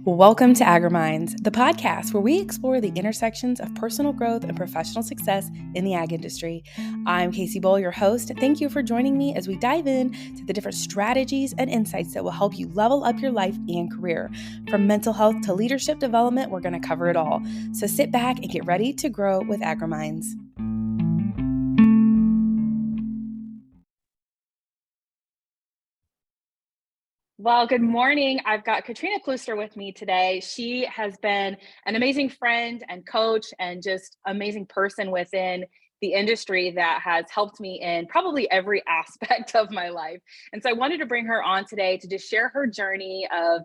Welcome to AgriMinds, the podcast where we explore the intersections of personal growth and professional success in the ag industry. I'm Kacee, your host. Thank you for joining me as we dive in to the different strategies and insights that will help you level up your life and career. From mental health to leadership development, we're going to cover it all. So sit back and get ready to grow with AgriMinds. Well, good morning. I've got Katrina Klooster with me today. She has been an amazing friend and coach and just amazing person within the industry that has helped me in probably every aspect of my life. And so I wanted to bring her on today to just share her journey of,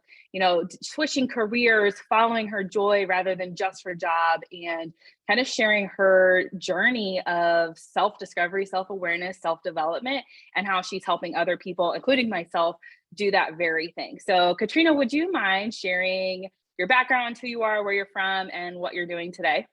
switching careers, following her joy rather than just her job, and kind of sharing her journey of self-discovery, self-awareness, self-development, and how she's helping other people, including myself, do that very thing. So Katrina, would you mind sharing your background, who you are, where you're from, and what you're doing today?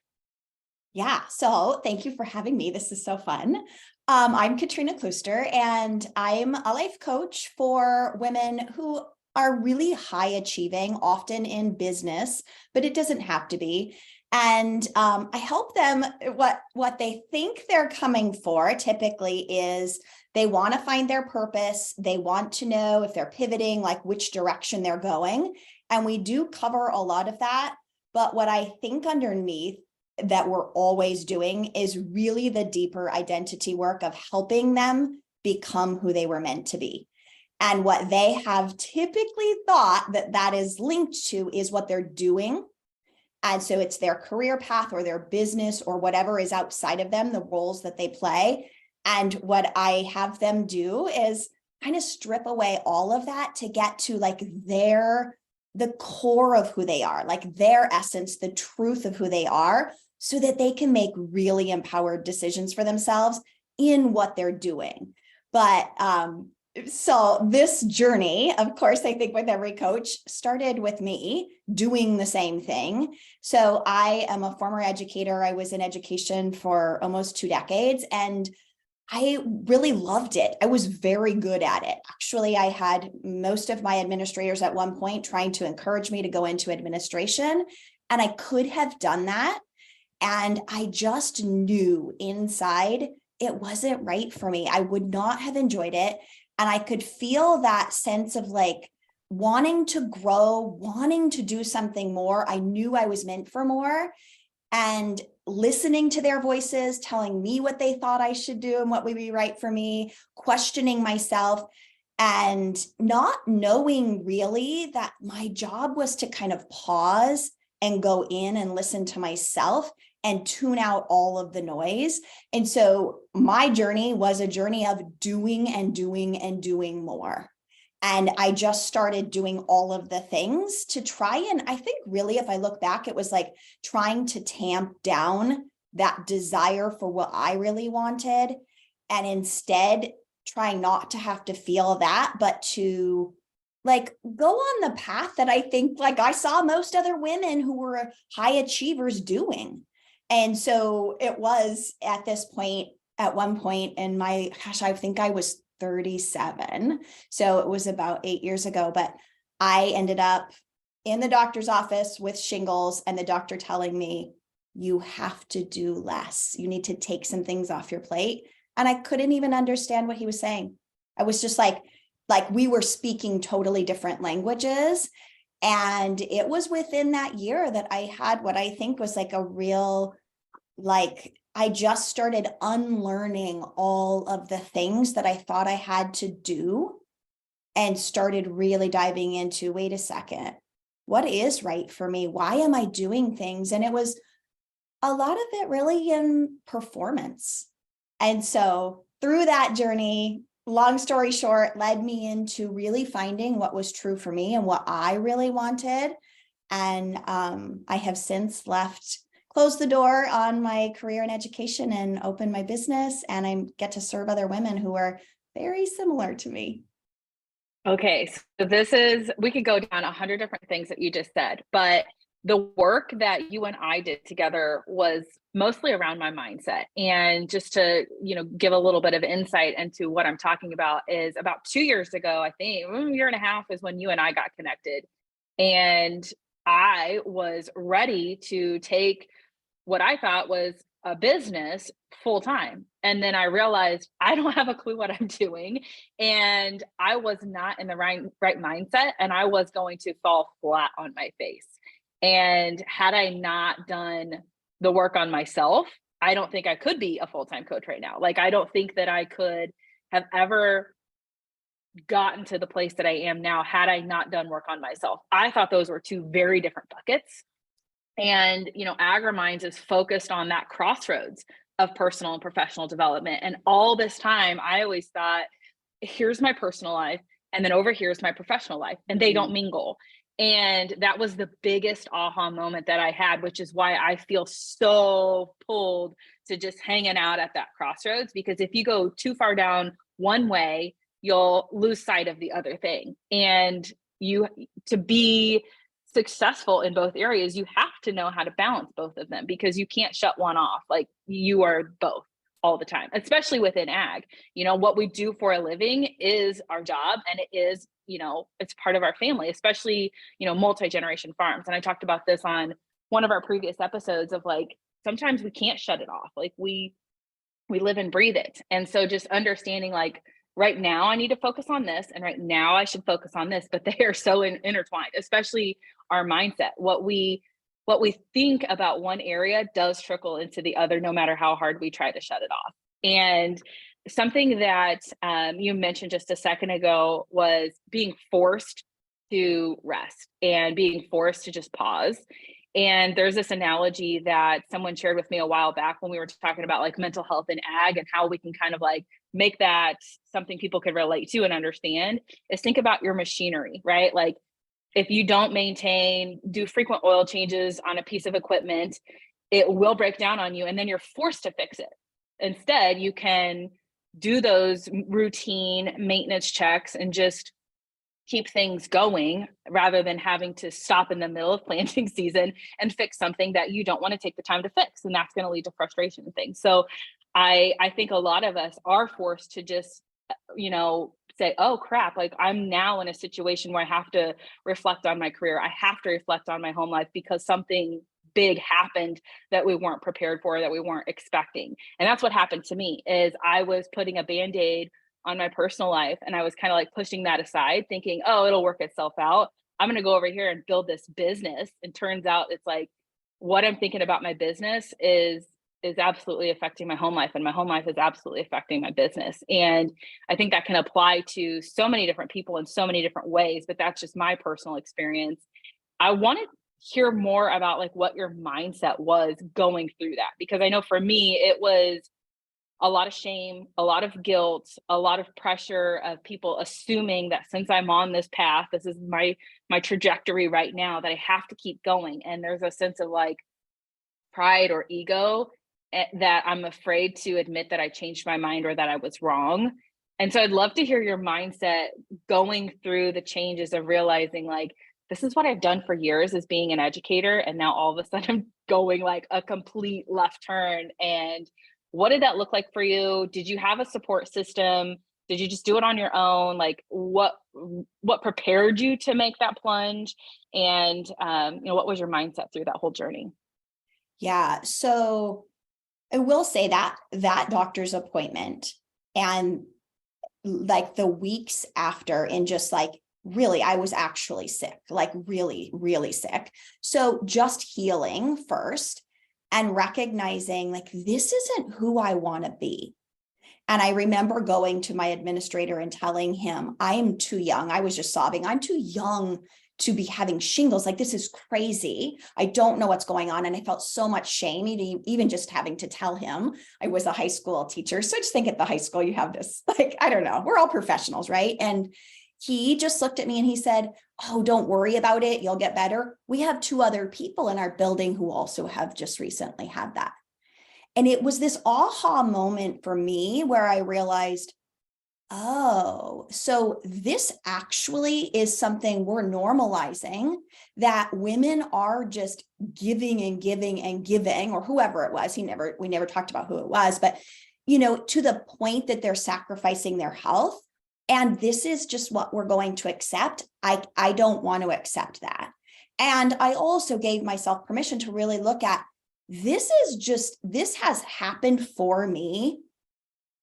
Yeah, so thank you for having me. This is so fun. I'm Katrina Klooster, and I'm a life coach for women who are really high achieving, often in business, but it doesn't have to be. And I help them. What they think they're coming for typically is they want to find their purpose. They want to know if they're pivoting, like which direction they're going. And we do cover a lot of that. But what I think underneath that we're always doing is really the deeper identity work of helping them become who they were meant to be. And what they have typically thought that is linked to is what they're doing. And so it's their career path or their business or whatever is outside of them, the roles that they play. And what I have them do is kind of strip away all of that to get to like the core of who they are, like their essence, the truth of who they are, so that they can make really empowered decisions for themselves in what they're doing. But so this journey, of course, I think with every coach, started with me doing the same thing. So I am a former educator. I was in education for almost 2 decades, and I really loved it. I was very good at it. Actually, I had most of my administrators at one point trying to encourage me to go into administration, and I could have done that. And I just knew inside it wasn't right for me. I would not have enjoyed it. And I could feel that sense of like wanting to grow, wanting to do something more. I knew I was meant for more. And listening to their voices, telling me what they thought I should do and what would be right for me, questioning myself, and not knowing really that my job was to kind of pause and go in and listen to myself and tune out all of the noise. And so my journey was a journey of doing and doing and doing more. And I just started doing all of the things to try. And I think really, if I look back, it was like trying to tamp down that desire for what I really wanted. And instead trying not to have to feel that, but to like go on the path that I think like I saw most other women who were high achievers doing. And so it was at this point, at one point in my, I think I was 37. So it was about 8 years ago, but I ended up in the doctor's office with shingles and the doctor telling me, you have to do less. You need to take some things off your plate. And I couldn't even understand what he was saying. I was just like we were speaking totally different languages. And it was within that year that I had what I think was like a real, I just started unlearning all of the things that I thought I had to do and started really diving into, wait a second, what is right for me? Why am I doing things? And it was a lot of it really in performance. And so through that journey, long story short, led me into really finding what was true for me and what I really wanted. And I have since closed the door on my career in education and opened my business. And I get to serve other women who are very similar to me. Okay, so we could go down 100 different things that you just said, but the work that you and I did together was mostly around my mindset. And just to, give a little bit of insight into what I'm talking about is about 2 years ago, I think, a year and a half is when you and I got connected. And I was ready to take what I thought was a business full time. And then I realized I don't have a clue what I'm doing. And I was not in the right mindset. And I was going to fall flat on my face. And had I not done the work on myself, I don't think I could be a full time coach right now. Like, I don't think that I could have ever gotten to the place that I am now had I not done work on myself. I thought those were two very different buckets. And, AgriMinds is focused on that crossroads of personal and professional development. And all this time, I always thought, here's my personal life, and then over here is my professional life, and they don't mingle. And that was the biggest aha moment that I had, which is why I feel so pulled to just hanging out at that crossroads. Because if you go too far down one way, you'll lose sight of the other thing. And to be successful in both areas, you have to know how to balance both of them, because you can't shut one off. Like, you are both all the time, especially within ag. What we do for a living is our job, and it is, it's part of our family, especially, multi-generation farms. And I talked about this on one of our previous episodes of, like, sometimes we can't shut it off. Like, we live and breathe it. And so just understanding, like, right now I need to focus on this, and right now I should focus on this, but they are so intertwined, especially our mindset. What we think about one area does trickle into the other, no matter how hard we try to shut it off. And something that you mentioned just a second ago was being forced to rest and being forced to just pause. And there's this analogy that someone shared with me a while back when we were talking about, like, mental health in ag and how we can kind of, like, make that something people could relate to and understand, is think about your machinery, right? Like, if you don't do frequent oil changes on a piece of equipment, it will break down on you, and then you're forced to fix it. Instead, you can do those routine maintenance checks and just keep things going, rather than having to stop in the middle of planting season and fix something that you don't want to take the time to fix. And that's going to lead to frustration and things. So I think a lot of us are forced to just, say, oh crap, like, I'm now in a situation where I have to reflect on my career. I have to reflect on my home life, because something big happened that we weren't prepared for, that we weren't expecting. And that's what happened to me. Is I was putting a Band-Aid on my personal life, and I was kind of like pushing that aside, thinking, oh, it'll work itself out. I'm going to go over here and build this business. And turns out it's like, what I'm thinking about my business is absolutely affecting my home life, and my home life is absolutely affecting my business. And I think that can apply to so many different people in so many different ways, but that's just my personal experience. I want to hear more about, like, what your mindset was going through that, because I know for me it was a lot of shame, a lot of guilt, a lot of pressure of people assuming that since I'm on this path, this is my trajectory right now, that I have to keep going. And there's a sense of, like, pride or ego that I'm afraid to admit that I changed my mind or that I was wrong. And so I'd love to hear your mindset going through the changes of realizing, like, this is what I've done for years as being an educator, and now all of a sudden I'm going, like, a complete left turn. And what did that look like for you? Did you have a support system? Did you just do it on your own? Like, what prepared you to make that plunge? And what was your mindset through that whole journey? Yeah. So I will say that doctor's appointment, and, like, the weeks after, and just, like, really, I was actually sick, like, really, really sick. So just healing first and recognizing, like, this isn't who I want to be. And I remember going to my administrator and telling him, I am too young. I was just sobbing. I'm too young to be having shingles. Like, this is crazy. I don't know what's going on. And I felt so much shame, even just having to tell him. I was a high school teacher. So I just think at the high school, you have this, like, I don't know, we're all professionals, right? And he just looked at me and he said, oh, don't worry about it. You'll get better. We have 2 other people in our building who also have just recently had that. And it was this aha moment for me where I realized, oh, so this actually is something we're normalizing, that women are just giving and giving and giving, or whoever it was. We never talked about who it was, but, to the point that they're sacrificing their health. And this is just what we're going to accept. I don't want to accept that. And I also gave myself permission to really look at, this has happened for me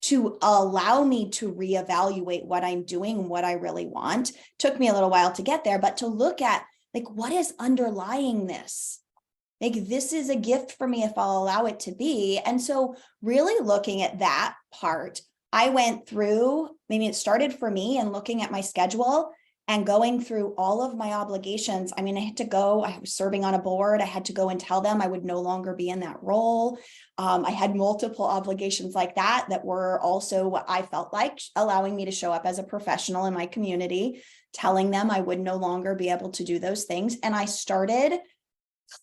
to allow me to reevaluate what I'm doing and what I really want. Took me a little while to get there, but to look at like, what is underlying this? Like, this is a gift for me if I'll allow it to be. And so really looking at that part, I went through, maybe it started for me and looking at my schedule and going through all of my obligations. I mean, I was serving on a board. I had to go and tell them I would no longer be in that role. I had multiple obligations like that were also what I felt like allowing me to show up as a professional in my community, telling them I would no longer be able to do those things. And I started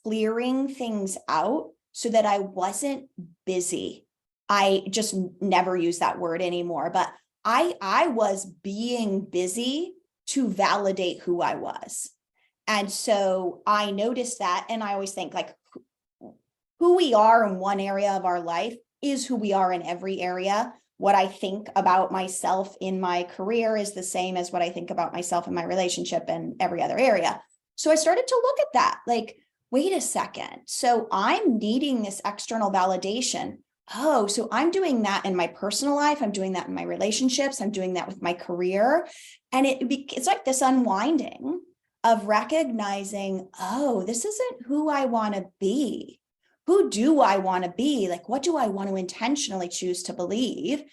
clearing things out so that I wasn't busy. I just never use that word anymore, but I was being busy to validate who I was. And so I noticed that, and I always think like who we are in one area of our life is who we are in every area. What I think about myself in my career is the same as what I think about myself in my relationship and every other area. So I started to look at that, like, wait a second. So I'm needing this external validation. Oh, so I'm doing that in my personal life. I'm doing that in my relationships. I'm doing that with my career. And it's like this unwinding of recognizing, oh, this isn't who I want to be. Who do I want to be? Like, what do I want to intentionally choose to believe?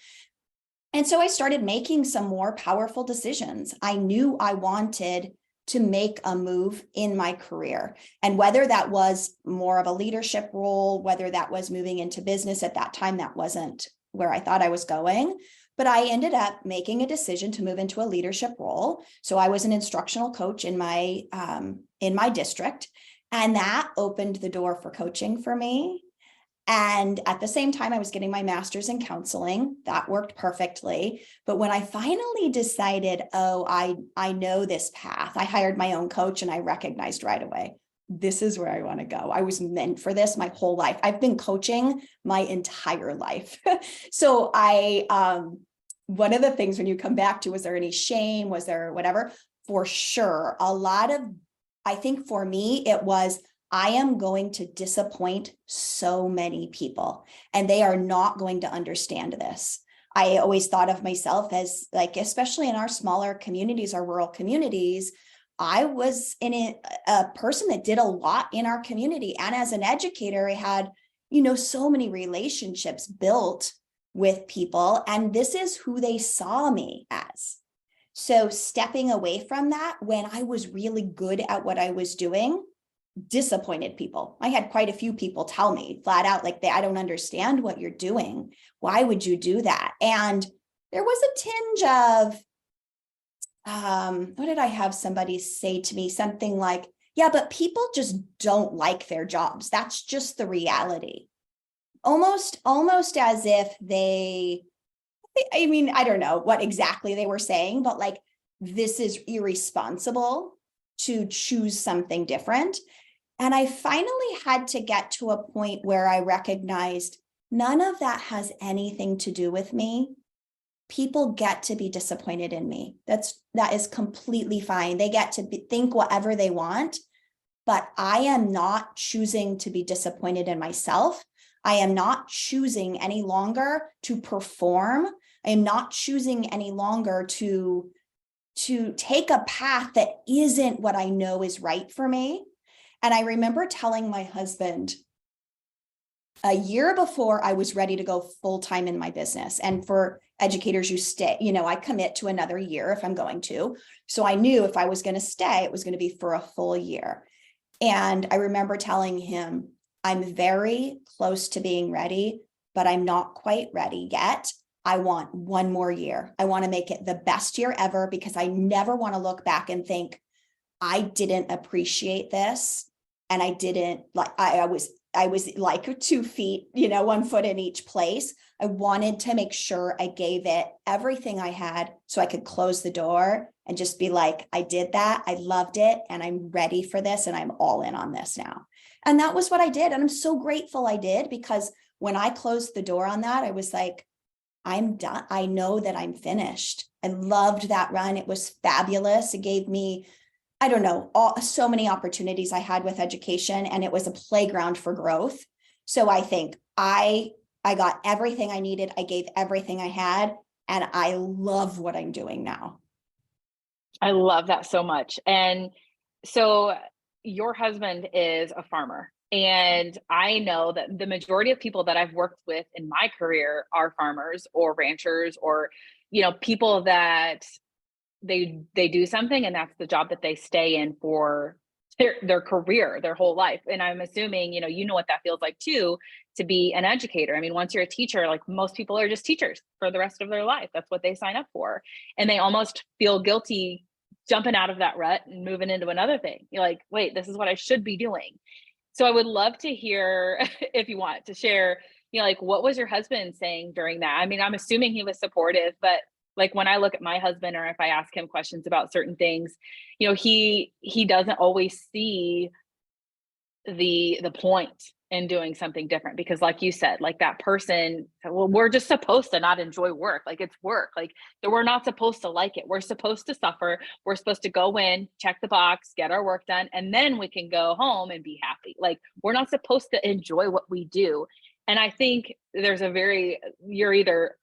And so I started making some more powerful decisions. I knew I wanted to make a move in my career. And whether that was more of a leadership role, whether that was moving into business at that time, that wasn't where I thought I was going. But I ended up making a decision to move into a leadership role. So I was an instructional coach in my district, and that opened the door for coaching for me. And at the same time, I was getting my master's in counseling. That worked perfectly. But when I finally decided, oh, I know this path, I hired my own coach and I recognized right away, this is where I want to go. I was meant for this my whole life. I've been coaching my entire life. So one of the things when you come back to, was there any shame? Was there whatever? For sure. I think for me, it was, I am going to disappoint so many people, and they are not going to understand this. I always thought of myself as like, especially in our smaller communities, our rural communities, I was a person that did a lot in our community. And as an educator, I had, so many relationships built with people, and this is who they saw me as. So stepping away from that when I was really good at what I was doing disappointed people. I had quite a few people tell me flat out, like, I don't understand what you're doing. Why would you do that? And there was a tinge of, what did I have somebody say to me? Something like, yeah, but people just don't like their jobs. That's just the reality. Almost as if I don't know what exactly they were saying, but like, this is irresponsible to choose something different. And I finally had to get to a point where I recognized none of that has anything to do with me. People get to be disappointed in me. That is completely fine. They get to think whatever they want, but I am not choosing to be disappointed in myself. I am not choosing any longer to perform. I am not choosing any longer to take a path that isn't what I know is right for me. And I remember telling my husband a year before I was ready to go full-time in my business. And for educators, you stay, I commit to another year if I'm going to. So I knew if I was going to stay, it was going to be for a full year. And I remember telling him, I'm very close to being ready, but I'm not quite ready yet. I want one more year. I want to make it the best year ever, because I never want to look back and think, I didn't appreciate this. And I didn't like, I was like 2 feet, 1 foot in each place. I wanted to make sure I gave it everything I had so I could close the door and just be like, I did that. I loved it. And I'm ready for this. And I'm all in on this now. And that was what I did. And I'm so grateful I did, because when I closed the door on that, I was like, I'm done. I know that I'm finished. I loved that run. It was fabulous. It gave me I don't know, so many opportunities I had with education, and it was a playground for growth. So I think I got everything I needed. I gave everything I had, and I love what I'm doing now. I love that so much. And so your husband is a farmer. And I know that the majority of people that I've worked with in my career are farmers or ranchers or, people that they do something and that's the job that they stay in for their career, their whole life. And I'm assuming, what that feels like too, to be an educator. I mean, once you're a teacher, like most people are just teachers for the rest of their life. That's what they sign up for. And they almost feel guilty jumping out of that rut and moving into another thing. You're like, wait, this is what I should be doing. So I would love to hear if you want to share, like what was your husband saying during that? I mean, I'm assuming he was supportive, but like when I look at my husband or if I ask him questions about certain things, he doesn't always see the point in doing something different because like you said, like that person, well, we're just supposed to not enjoy work. Like it's work. Like we're not supposed to like it. We're supposed to suffer. We're supposed to go in, check the box, get our work done, and then we can go home and be happy. Like we're not supposed to enjoy what we do. And I think you're either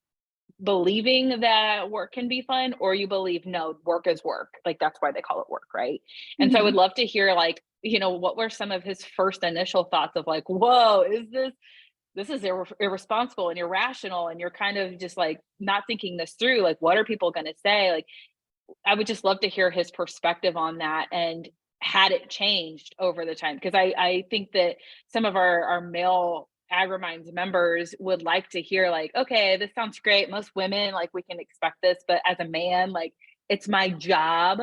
believing that work can be fun or you believe no, work is work, like that's why they call it work, right? And so I would Mhm. love to hear like, what were some of his first initial thoughts of like, whoa, this is irresponsible and irrational, and you're kind of just like not thinking this through, like what are people going to say? Like I would just love to hear his perspective on that, and had it changed over the time, because I think that some of our male AgriMinds members would like to hear like, okay, this sounds great. Most women, like we can expect this, but as a man, like it's my job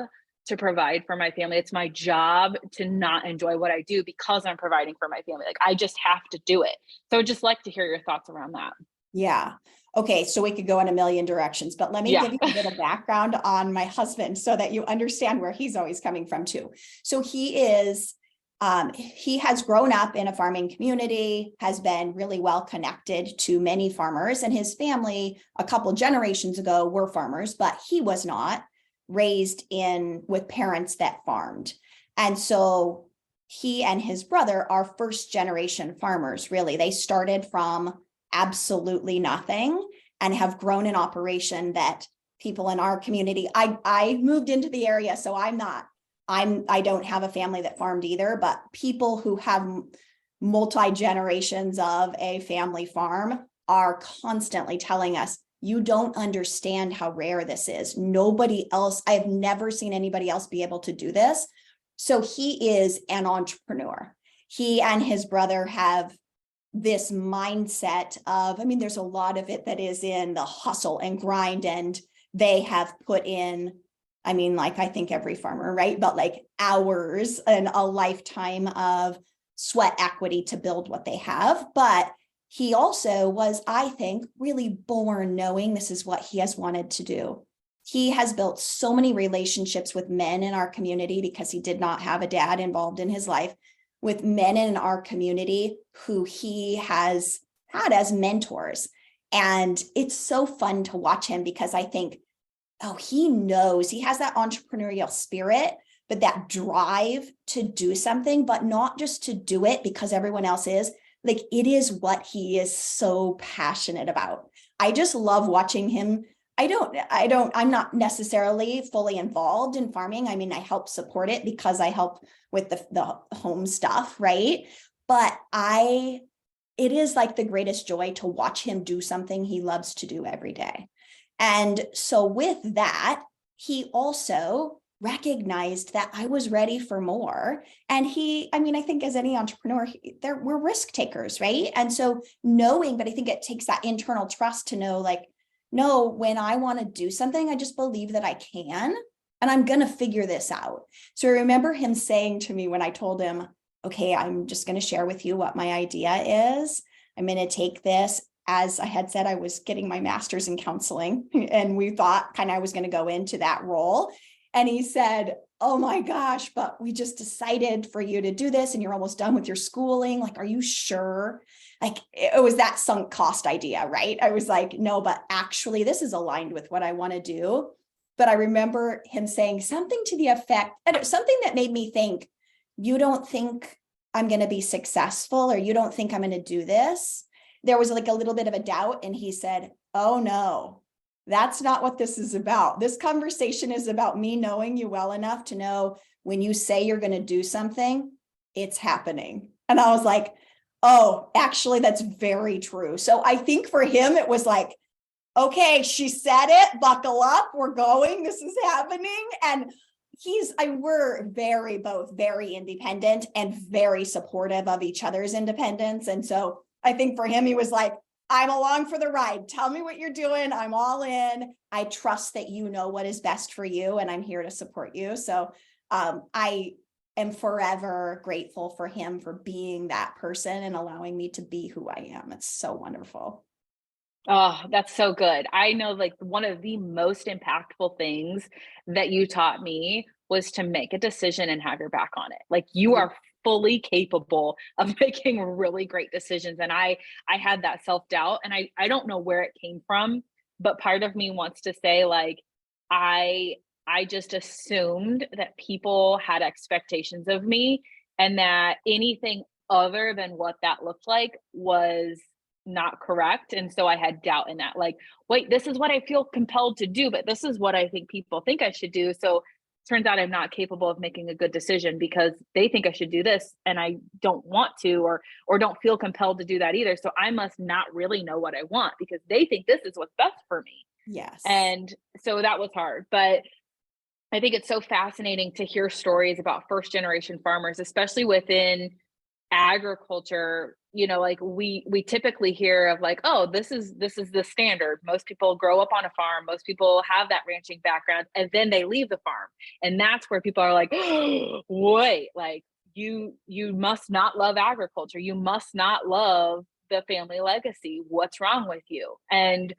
to provide for my family. It's my job to not enjoy what I do because I'm providing for my family. Like I just have to do it. So I'd just like to hear your thoughts around that. Yeah. Okay. So we could go in a million directions, but let me Yeah. give you a bit of background on my husband so that you understand where he's always coming from too. So he has grown up in a farming community, has been really well connected to many farmers, and his family a couple generations ago were farmers, but he was not raised in with parents that farmed. And so he and his brother are first generation farmers, really. They started from absolutely nothing and have grown an operation that people in our community, I moved into the area, so I don't have a family that farmed either, but people who have multi generations of a family farm are constantly telling us, you don't understand how rare this is. Nobody else, I have never seen anybody else be able to do this. So he is an entrepreneur. He and his brother have this mindset of, I mean, there's a lot of it that is in the hustle and grind, and they have put in, I mean, like I think every farmer, right? But like hours and a lifetime of sweat equity to build what they have. But he also was, I think, really born knowing this is what he has wanted to do. He has built so many relationships with men in our community because he did not have a dad involved in his life, with men in our community who he has had as mentors. And it's so fun to watch him because I think, oh, he knows, he has that entrepreneurial spirit, but that drive to do something, but not just to do it because everyone else is. Like it is what he is so passionate about. I just love watching him. I'm not necessarily fully involved in farming. I mean, I help support it because I help with the home stuff, right? But it is like the greatest joy to watch him do something he loves to do every day. And so with that, he also recognized that I was ready for more. And I mean, I think as any entrepreneur, we're risk takers, right? And so but I think it takes that internal trust to know, like, no, when I want to do something, I just believe that I can, and I'm going to figure this out. So I remember him saying to me when I told him, okay, I'm just going to share with you what my idea is. I'm going to take this. As I had said, I was getting my master's in counseling, and we thought I was going to go into that role. And he said, oh my gosh, but we just decided for you to do this and you're almost done with your schooling. Like, are you sure? Like it was that sunk cost idea, right? I was like, no, but actually this is aligned with what I want to do. but I remember him saying something to the effect, something that made me think, you don't think I'm going to be successful, or you don't think I'm going to do this? There was like a little bit of a doubt. And he said, oh no, that's not what this is about. This conversation is about me knowing you well enough to know when you say you're going to do something, it's happening. And I was like, oh, actually, that's very true. So I think for him, it was like, okay, she said it, buckle up, we're going, this is happening. And we're both very independent and very supportive of each other's independence. And so I think for him, he was like, I'm along for the ride. Tell me what you're doing. I'm all in. I trust that you know what is best for you, and I'm here to support you. So I am forever grateful for him for being that person and allowing me to be who I am. It's so wonderful. Oh, that's so good. I know like one of the most impactful things that you taught me was to make a decision and have your back on it. Like you are fully capable of making really great decisions. And I had that self-doubt, and I don't know where it came from, but part of me wants to say like I I just assumed that people had expectations of me, and that anything other than what that looked like was not correct. And so I had doubt in that, like, wait, this is what I feel compelled to do, but this is what I think people think I should do. So turns out I'm not capable of making a good decision because they think I should do this and I don't want to, or don't feel compelled to do that either. So I must not really know what I want because they think this is what's best for me. Yes. And so that was hard. But I think it's so fascinating to hear stories about first generation farmers, especially within agriculture. You know, like we typically hear of like, oh, this is the standard. Most people grow up on a farm, most people have that ranching background, and then they leave the farm. And that's where people are like, oh, wait, like you must not love agriculture. You must not love the family legacy. What's wrong with you? And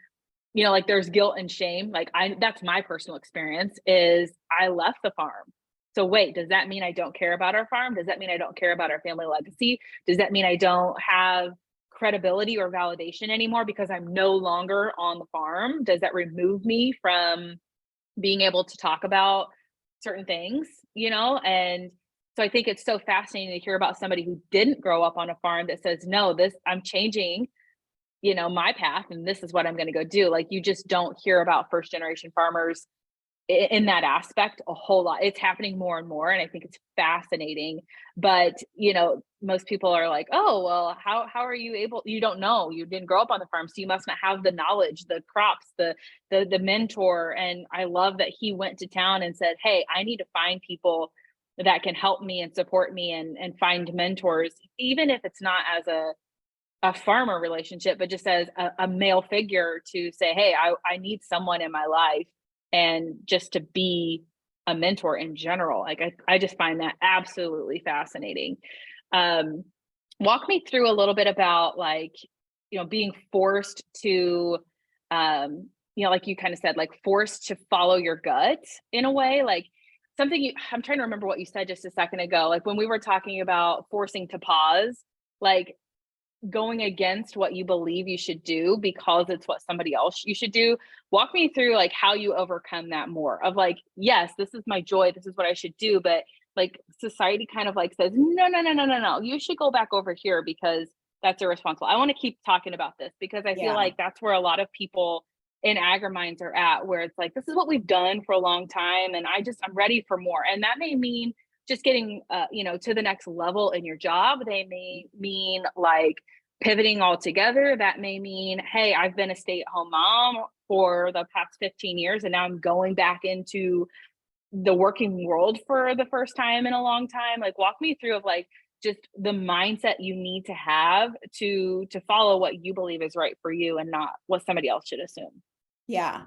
you know, like there's guilt and shame. Like that's my personal experience is I left the farm. So wait, does that mean I don't care about our farm? Does that mean I don't care about our family legacy? Does that mean I don't have credibility or validation anymore because I'm no longer on the farm? Does that remove me from being able to talk about certain things, you know? And so I think it's so fascinating to hear about somebody who didn't grow up on a farm that says, no, this I'm changing, you know, my path and this is what I'm going to go do. Like you just don't hear about first generation farmers in that aspect a whole lot. It's happening more and more, and I think it's fascinating. But you know, most people are like, oh well, how are you able, you don't know, you didn't grow up on the farm, so you must not have the knowledge, the crops, the mentor. And I love that he went to town and said, hey, I need to find people that can help me and support me and find mentors, even if it's not as a farmer relationship, but just as a male figure to say, hey, I need someone in my life, and just to be a mentor in general. Like I just find that absolutely fascinating. Um, Walk me through a little bit about like, you know, being forced to, you know, like you kind of said, like forced to follow your gut in a way, like something I'm trying to remember what you said just a second ago. Like when we were talking about forcing to pause, like going against what you believe you should do because it's what somebody else you should do. Walk me through like how you overcome that more of like, yes, this is my joy, this is what I should do, but like society kind of like says, no, no, no, no, no, no, you should go back over here because that's irresponsible. I want to keep talking about this because I feel Yeah. like that's where a lot of people in agri-minds are at, where it's like, this is what we've done for a long time and I'm ready for more. And that may mean just getting you know, to the next level in your job. They may mean like pivoting altogether. That may mean, hey, I've been a stay-at-home mom for the past 15 years and now I'm going back into the working world for the first time in a long time. Like walk me through of like just the mindset you need to have to follow what you believe is right for you and not what somebody else should assume. Yeah.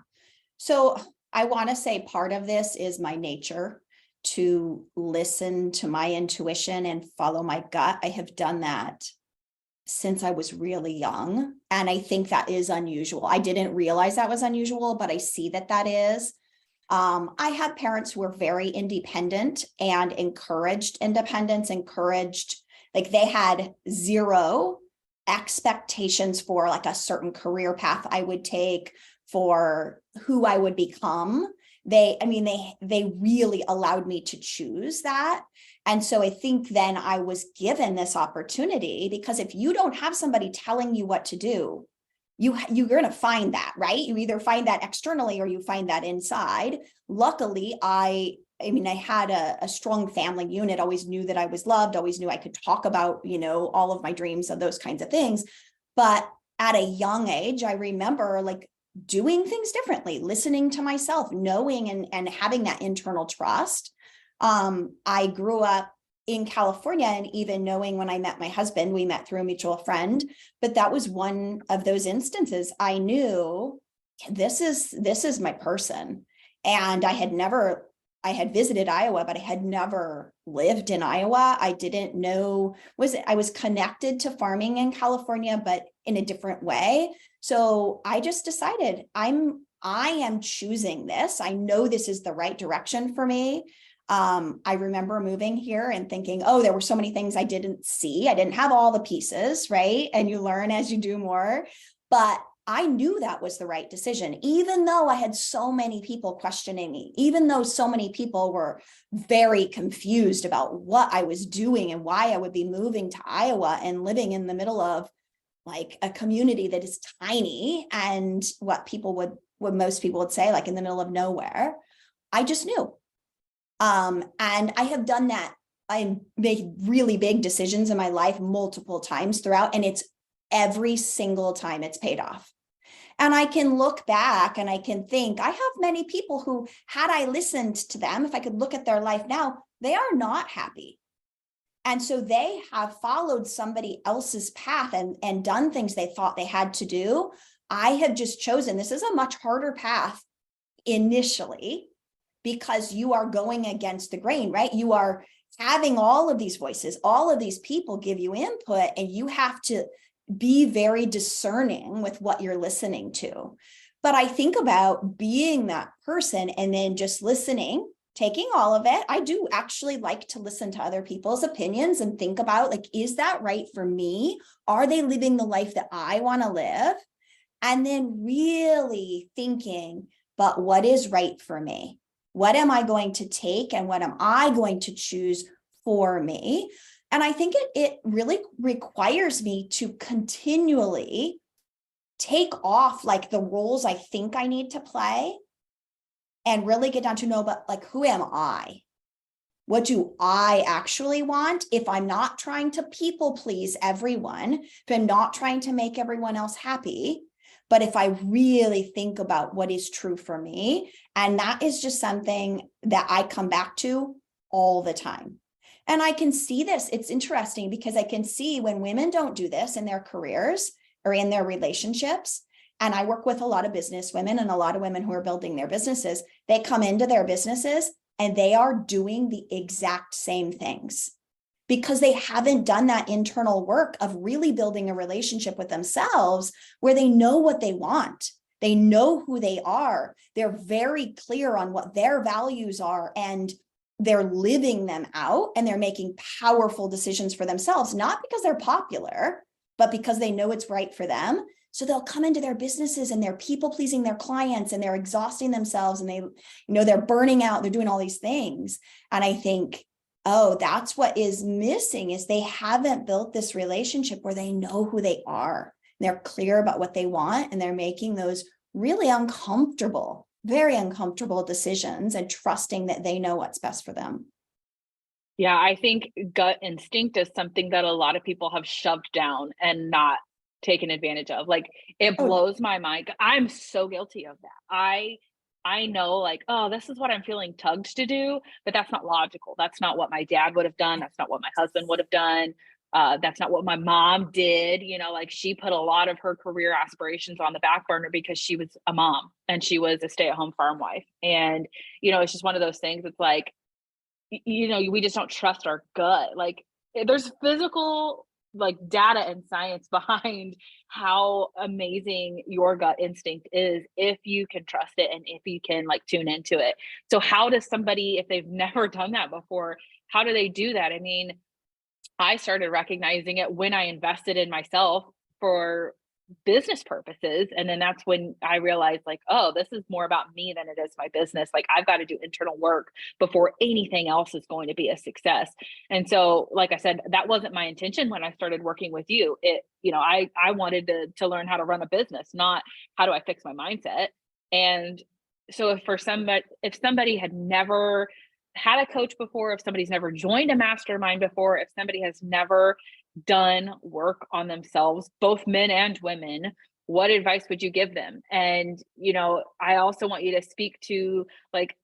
So I want to say part of this is my nature to listen to my intuition and follow my gut. I have done that since I was really young. And I think that is unusual. I didn't realize that was unusual, but I see that that is. I had parents who were very independent and encouraged independence, like they had zero expectations for like a certain career path I would take, for who I would become. they really allowed me to choose that. And so I think then I was given this opportunity, because if you don't have somebody telling you what to do, you're going to find that, right? You either find that externally or you find that inside. Luckily, I had a strong family unit, always knew that I was loved, always knew I could talk about, all of my dreams and those kinds of things. But at a young age, I remember like doing things differently, listening to myself, knowing and having that internal trust. I grew up in California, and even knowing when I met my husband, we met through a mutual friend, but that was one of those instances I knew this is my person. And I had visited Iowa, but I had never lived in Iowa. I didn't know, I was connected to farming in California, but in a different way. So I just decided I am choosing this. I know this is the right direction for me. I remember moving here and thinking, oh, there were so many things I didn't see. I didn't have all the pieces, right? And you learn as you do more. But I knew that was the right decision, even though I had so many people questioning me, even though so many people were very confused about what I was doing and why I would be moving to Iowa and living in the middle of like a community that is tiny and what most people would say, like in the middle of nowhere. I just knew. And I have done that. I made really big decisions in my life multiple times throughout, and it's every single time it's paid off. And I can look back and I can think, I have many people who, had I listened to them, if I could look at their life now, they are not happy. And so they have followed somebody else's path and done things they thought they had to do. I have just chosen, this is a much harder path initially, because you are going against the grain, right? You are having all of these voices, all of these people give you input, and you have to be very discerning with what you're listening to. But I think about being that person and then just listening, taking all of it. I do actually like to listen to other people's opinions and think about, like, is that right for me? Are they living the life that I want to live? And then really thinking, but what is right for me? What am I going to take and what am I going to choose for me? And I think it really requires me to continually take off like the roles I think I need to play and really get down to know, but like, who am I? What do I actually want? If I'm not trying to people please everyone, if I'm not trying to make everyone else happy, but if I really think about what is true for me, and that is just something that I come back to all the time. And I can see this. It's interesting because I can see when women don't do this in their careers or in their relationships. And I work with a lot of business women and a lot of women who are building their businesses. They come into their businesses and they are doing the exact same things because they haven't done that internal work of really building a relationship with themselves where they know what they want. They know who they are. They're very clear on what their values are, and they're living them out, and they're making powerful decisions for themselves, not because they're popular, but because they know it's right for them. So they'll come into their businesses and they're people pleasing their clients and they're exhausting themselves and they're burning out, they're doing all these things. And I think, oh, that's what is missing, is they haven't built this relationship where they know who they are. They're clear about what they want, and they're making those really uncomfortable, very uncomfortable decisions and trusting that they know what's best for them. Yeah, I think gut instinct is something that a lot of people have shoved down and not taken advantage of. Like, it Oh, blows my mind. I'm so guilty of that. I know, like, oh, this is what I'm feeling tugged to do, but that's not logical. That's not what my dad would have done. That's not what my husband would have done. That's not what my mom did. Like, she put a lot of her career aspirations on the back burner because she was a mom and she was a stay-at-home farm wife. And, it's just one of those things. It's like, we just don't trust our gut. Like, there's physical, like, data and science behind how amazing your gut instinct is if you can trust it and if you can, like, tune into it. So how does somebody, if they've never done that before, how do they do that? I mean, I started recognizing it when I invested in myself for business purposes. And then that's when I realized, like, oh, this is more about me than it is my business. Like, I've got to do internal work before anything else is going to be a success. And so, like I said, that wasn't my intention when I started working with you. I wanted to learn how to run a business, not how do I fix my mindset. And so if somebody had never had a coach before, if somebody's never joined a mastermind before, if somebody has never done work on themselves, both men and women, what advice would you give them? And, I also want you to speak to, like,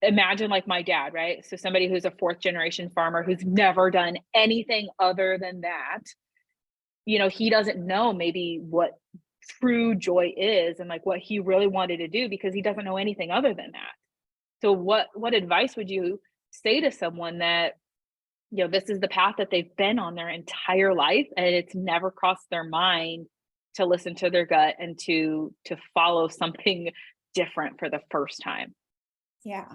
imagine like my dad, right? So somebody who's a fourth generation farmer who's never done anything other than that, he doesn't know maybe what true joy is and like what he really wanted to do because he doesn't know anything other than that. So what advice would you say to someone that, this is the path that they've been on their entire life and it's never crossed their mind to listen to their gut and to follow something different for the first time? Yeah.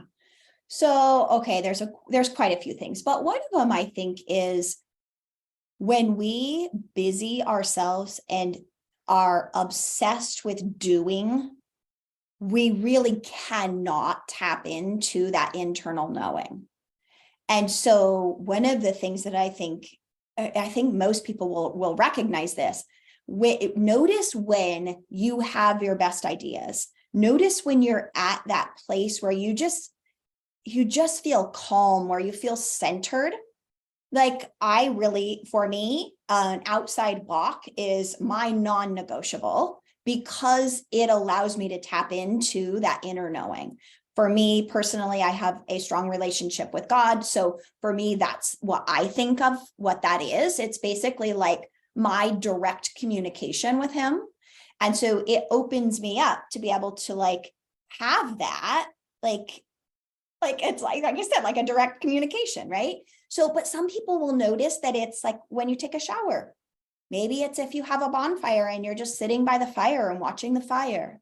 So, okay, there's quite a few things, but one of them I think is when we busy ourselves and are obsessed with doing, we really cannot tap into that internal knowing. And so one of the things that I think most people will recognize this. Notice when you have your best ideas. Notice when you're at that place where you just feel calm, where you feel centered. Like for me, an outside walk is my non-negotiable because it allows me to tap into that inner knowing. For me personally, I have a strong relationship with God. So for me, that's what I think of what that is. It's basically like my direct communication with him. And so it opens me up to be able to like have that, like it's like I said, like a direct communication, right? So, but some people will notice that it's like when you take a shower. Maybe it's if you have a bonfire and you're just sitting by the fire and watching the fire.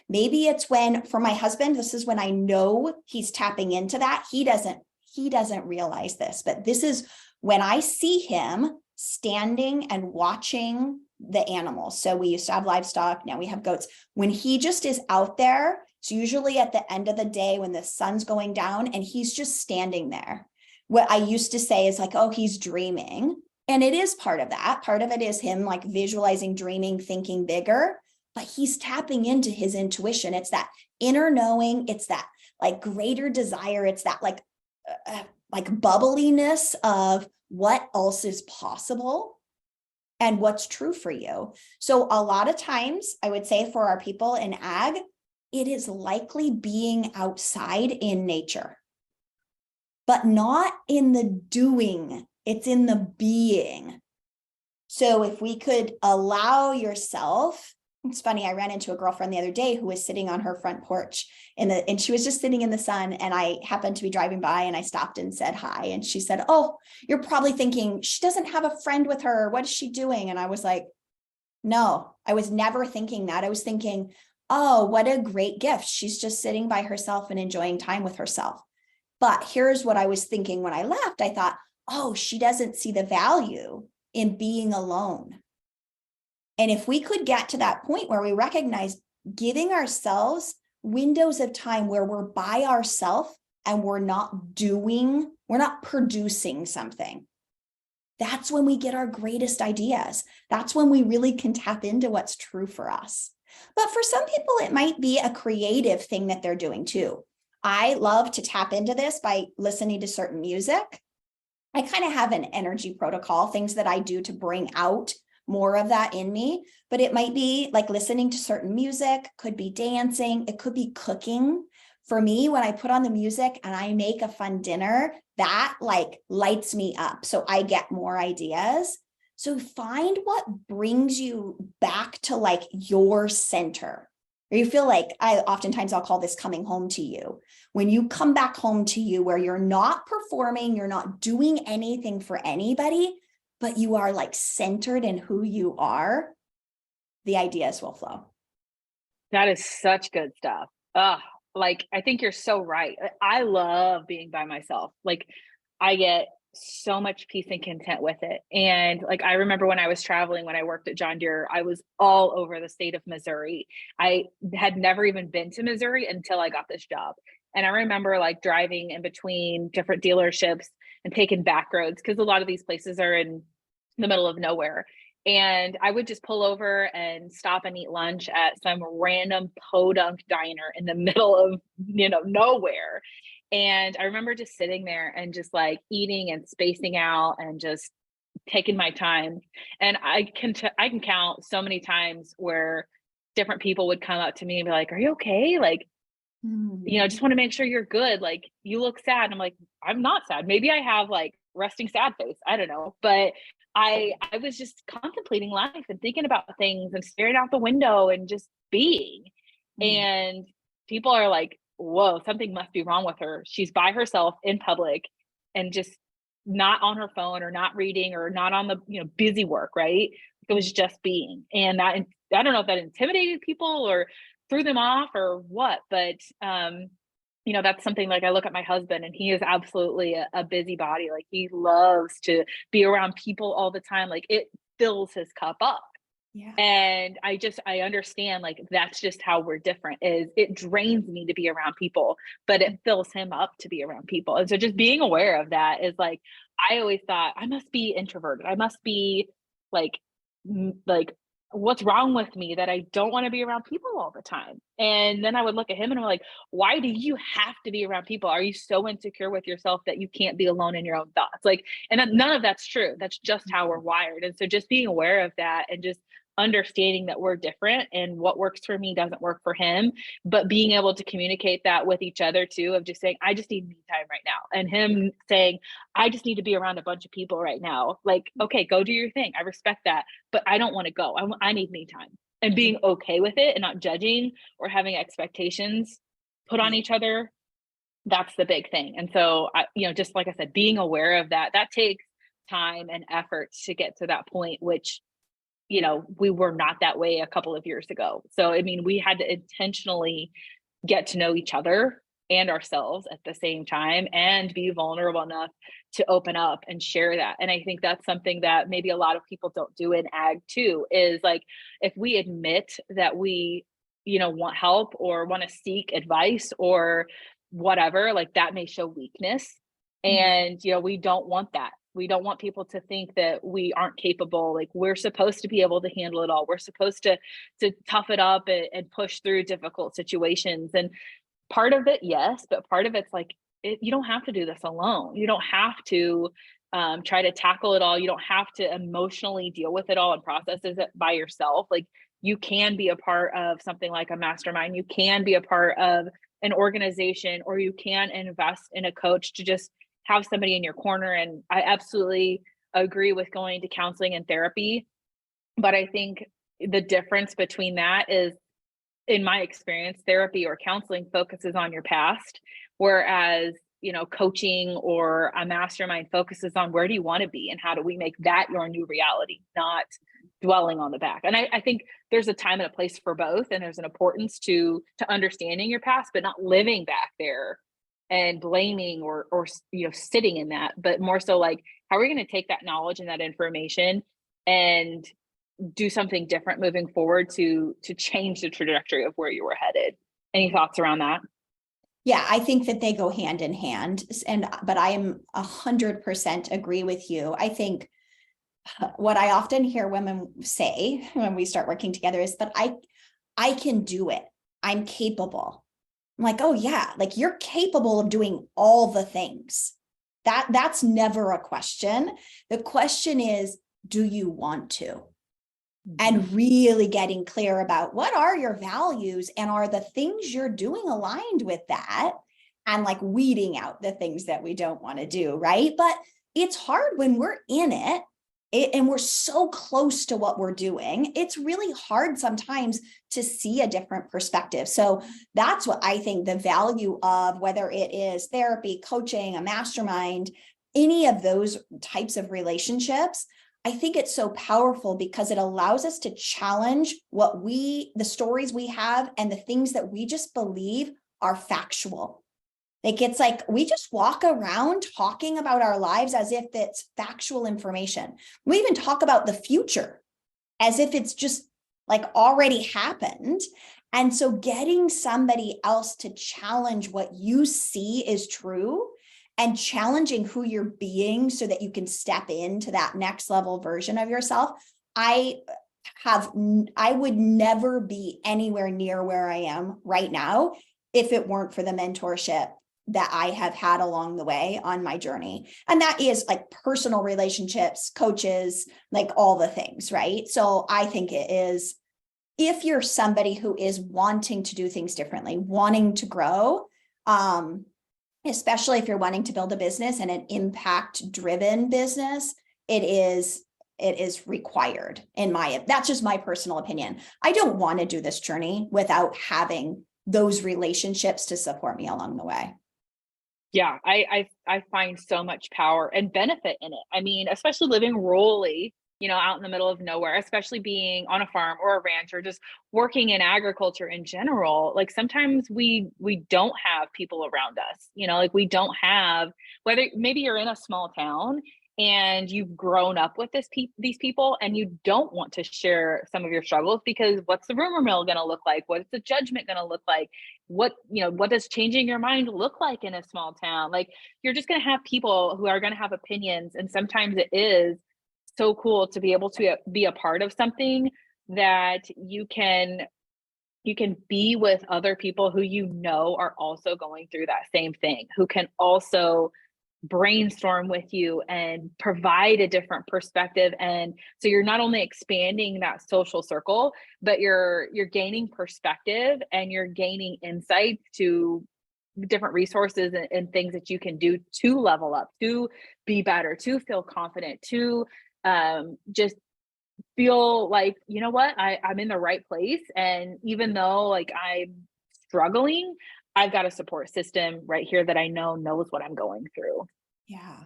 Maybe it's when, for my husband, this is when I know he's tapping into that. He doesn't realize this, but this is when I see him standing and watching the animals. So we used to have livestock, now we have goats. When he just is out there, it's usually at the end of the day when the sun's going down and he's just standing there. What I used to say is like, oh, he's dreaming. And it is part of that. Part of it is him like visualizing, dreaming, thinking bigger, but he's tapping into his intuition. It's that inner knowing. It's that like greater desire. It's that like bubbliness of what else is possible and what's true for you. So a lot of times I would say for our people in ag, it is likely being outside in nature, but not in the doing. It's in the being. So if we could allow yourself, it's funny, I ran into a girlfriend the other day who was sitting on her front porch and she was just sitting in the sun, and I happened to be driving by and I stopped and said hi. And she said, oh, you're probably thinking she doesn't have a friend with her. What is she doing? And I was like, no, I was never thinking that. I was thinking, oh, what a great gift. She's just sitting by herself and enjoying time with herself. But here's what I was thinking when I left. I thought, oh, she doesn't see the value in being alone. And if we could get to that point where we recognize giving ourselves windows of time where we're by ourselves and we're not producing something, that's when we get our greatest ideas. That's when we really can tap into what's true for us. But for some people, it might be a creative thing that they're doing too. I love to tap into this by listening to certain music. I kind of have an energy protocol, things that I do to bring out more of that in me, but it might be like listening to certain music, could be dancing, it could be cooking. For me, when I put on the music and I make a fun dinner, that like lights me up. So I get more ideas. So find what brings you back to like your center. Or you feel like oftentimes I'll call this coming home to you. When you come back home to you where you're not performing, you're not doing anything for anybody, but you are like centered in who you are, the ideas will flow. That is such good stuff. Like, I think you're so right. I love being by myself. Like, I get so much peace and content with it. And like, I remember when I was traveling, when I worked at John Deere, I was all over the state of Missouri. I had never even been to Missouri until I got this job. And I remember like driving in between different dealerships and taking back roads because a lot of these places are in the middle of nowhere. And I would just pull over and stop and eat lunch at some random podunk diner in the middle of, nowhere. And I remember just sitting there and just like eating and spacing out and just taking my time. And I can count so many times where different people would come up to me and be like, "Are you okay? Like, I Mm. just want to make sure you're good. Like, you look sad." And I'm like, "I'm not sad. Maybe I have like resting sad face. I don't know." But I was just contemplating life and thinking about things and staring out the window and just being. Mm. And people are like, "Whoa, something must be wrong with her. She's by herself in public and just not on her phone or not reading or not on the, busy work, right?" It was just being. And that, I don't know if that intimidated people or threw them off or what, but that's something. Like, I look at my husband and he is absolutely a busybody. Like, he loves to be around people all the time. Like, it fills his cup up. Yeah. And I understand, like, that's just how we're different. Is it drains me to be around people, but it fills him up to be around people. And so just being aware of that is like, I always thought I must be introverted. I must be like, like, what's wrong with me that I don't want to be around people all the time? And then I would look at him and I'm like, why do you have to be around people? Are you so insecure with yourself that you can't be alone in your own thoughts? Like, and none of that's true. That's just how we're wired. And so just being aware of that and just understanding that we're different and what works for me doesn't work for him, but being able to communicate that with each other too, of just saying, I just need me time right now. And him saying, I just need to be around a bunch of people right now. Like, okay, go do your thing. I respect that, but I don't want to go. I need me time. And being okay with it and not judging or having expectations put on Yeah. each other, that's the big thing. And so, just like I said, being aware of that, that takes time and effort to get to that point, which we were not that way a couple of years ago. So, I mean, we had to intentionally get to know each other and ourselves at the same time and be vulnerable enough to open up and share that. And I think that's something that maybe a lot of people don't do in ag too, is like, if we admit that we, want help or want to seek advice or whatever, like, that may show weakness. Mm. And, we don't want that. We don't want people to think that we aren't capable. Like, we're supposed to be able to handle it all. We're supposed to tough it up and push through difficult situations. And part of it, yes, but part of it's like, you don't have to do this alone. You don't have to try to tackle it all. You don't have to emotionally deal with it all and process it by yourself. Like, you can be a part of something like a mastermind. You can be a part of an organization, or you can invest in a coach to just have somebody in your corner. And I absolutely agree with going to counseling and therapy. But I think the difference between that is, in my experience, therapy or counseling focuses on your past, whereas, coaching or a mastermind focuses on where do you want to be and how do we make that your new reality, not dwelling on the back. And I think there's a time and a place for both, and there's an importance to understanding your past, but not living back there and blaming or sitting in that, but more so like, how are we going to take that knowledge and that information and do something different moving forward to change the trajectory of where you were headed. Any thoughts around that? Yeah, I think that they go hand in hand. But I am 100% agree with you. I think what I often hear women say when we start working together is, but I can do it. I'm capable. I'm like, oh yeah, like, you're capable of doing all the things. That's never a question. The question is, do you want to? And really getting clear about what are your values and are the things you're doing aligned with that, and like weeding out the things that we don't want to do, right? But it's hard when we're in it, and we're so close to what we're doing. It's really hard sometimes to see a different perspective. So that's what I think the value of, whether it is therapy, coaching, a mastermind, any of those types of relationships, I think it's so powerful because it allows us to challenge the stories we have and the things that we just believe are factual. Like, it's like we just walk around talking about our lives as if it's factual information. We even talk about the future as if it's just like already happened. And so getting somebody else to challenge what you see is true and challenging who you're being so that you can step into that next level version of yourself. I would never be anywhere near where I am right now if it weren't for the mentorship that I have had along the way on my journey. And that is like personal relationships, coaches, like all the things, right? So I think it is, if you're somebody who is wanting to do things differently, wanting to grow, especially if you're wanting to build a business and an impact driven business, it is required that's just my personal opinion. I don't want to do this journey without having those relationships to support me along the way. Yeah, I find so much power and benefit in it. I mean, especially living rurally, out in the middle of nowhere, especially being on a farm or a ranch or just working in agriculture in general. Like sometimes we don't have people around us, like we don't have, whether maybe you're in a small town and you've grown up with these people and you don't want to share some of your struggles because what's the rumor mill going to look like? What's the judgment going to look like? What does changing your mind look like in a small town? Like you're just going to have people who are going to have opinions, and sometimes it is so cool to be able to be a part of something that you can be with other people who are also going through that same thing, who can also brainstorm with you and provide a different perspective. And so you're not only expanding that social circle, but you're gaining perspective and you're gaining insight to different resources and things that you can do to level up, to be better, to feel confident, to just feel like, you know what, I'm in the right place. And even though like I'm struggling, I've got a support system right here that I know knows what I'm going through. Yeah.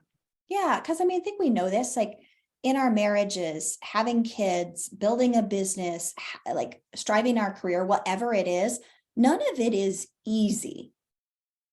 Yeah. Cause I mean, I think we know this, like in our marriages, having kids, building a business, like striving our career, whatever it is, none of it is easy.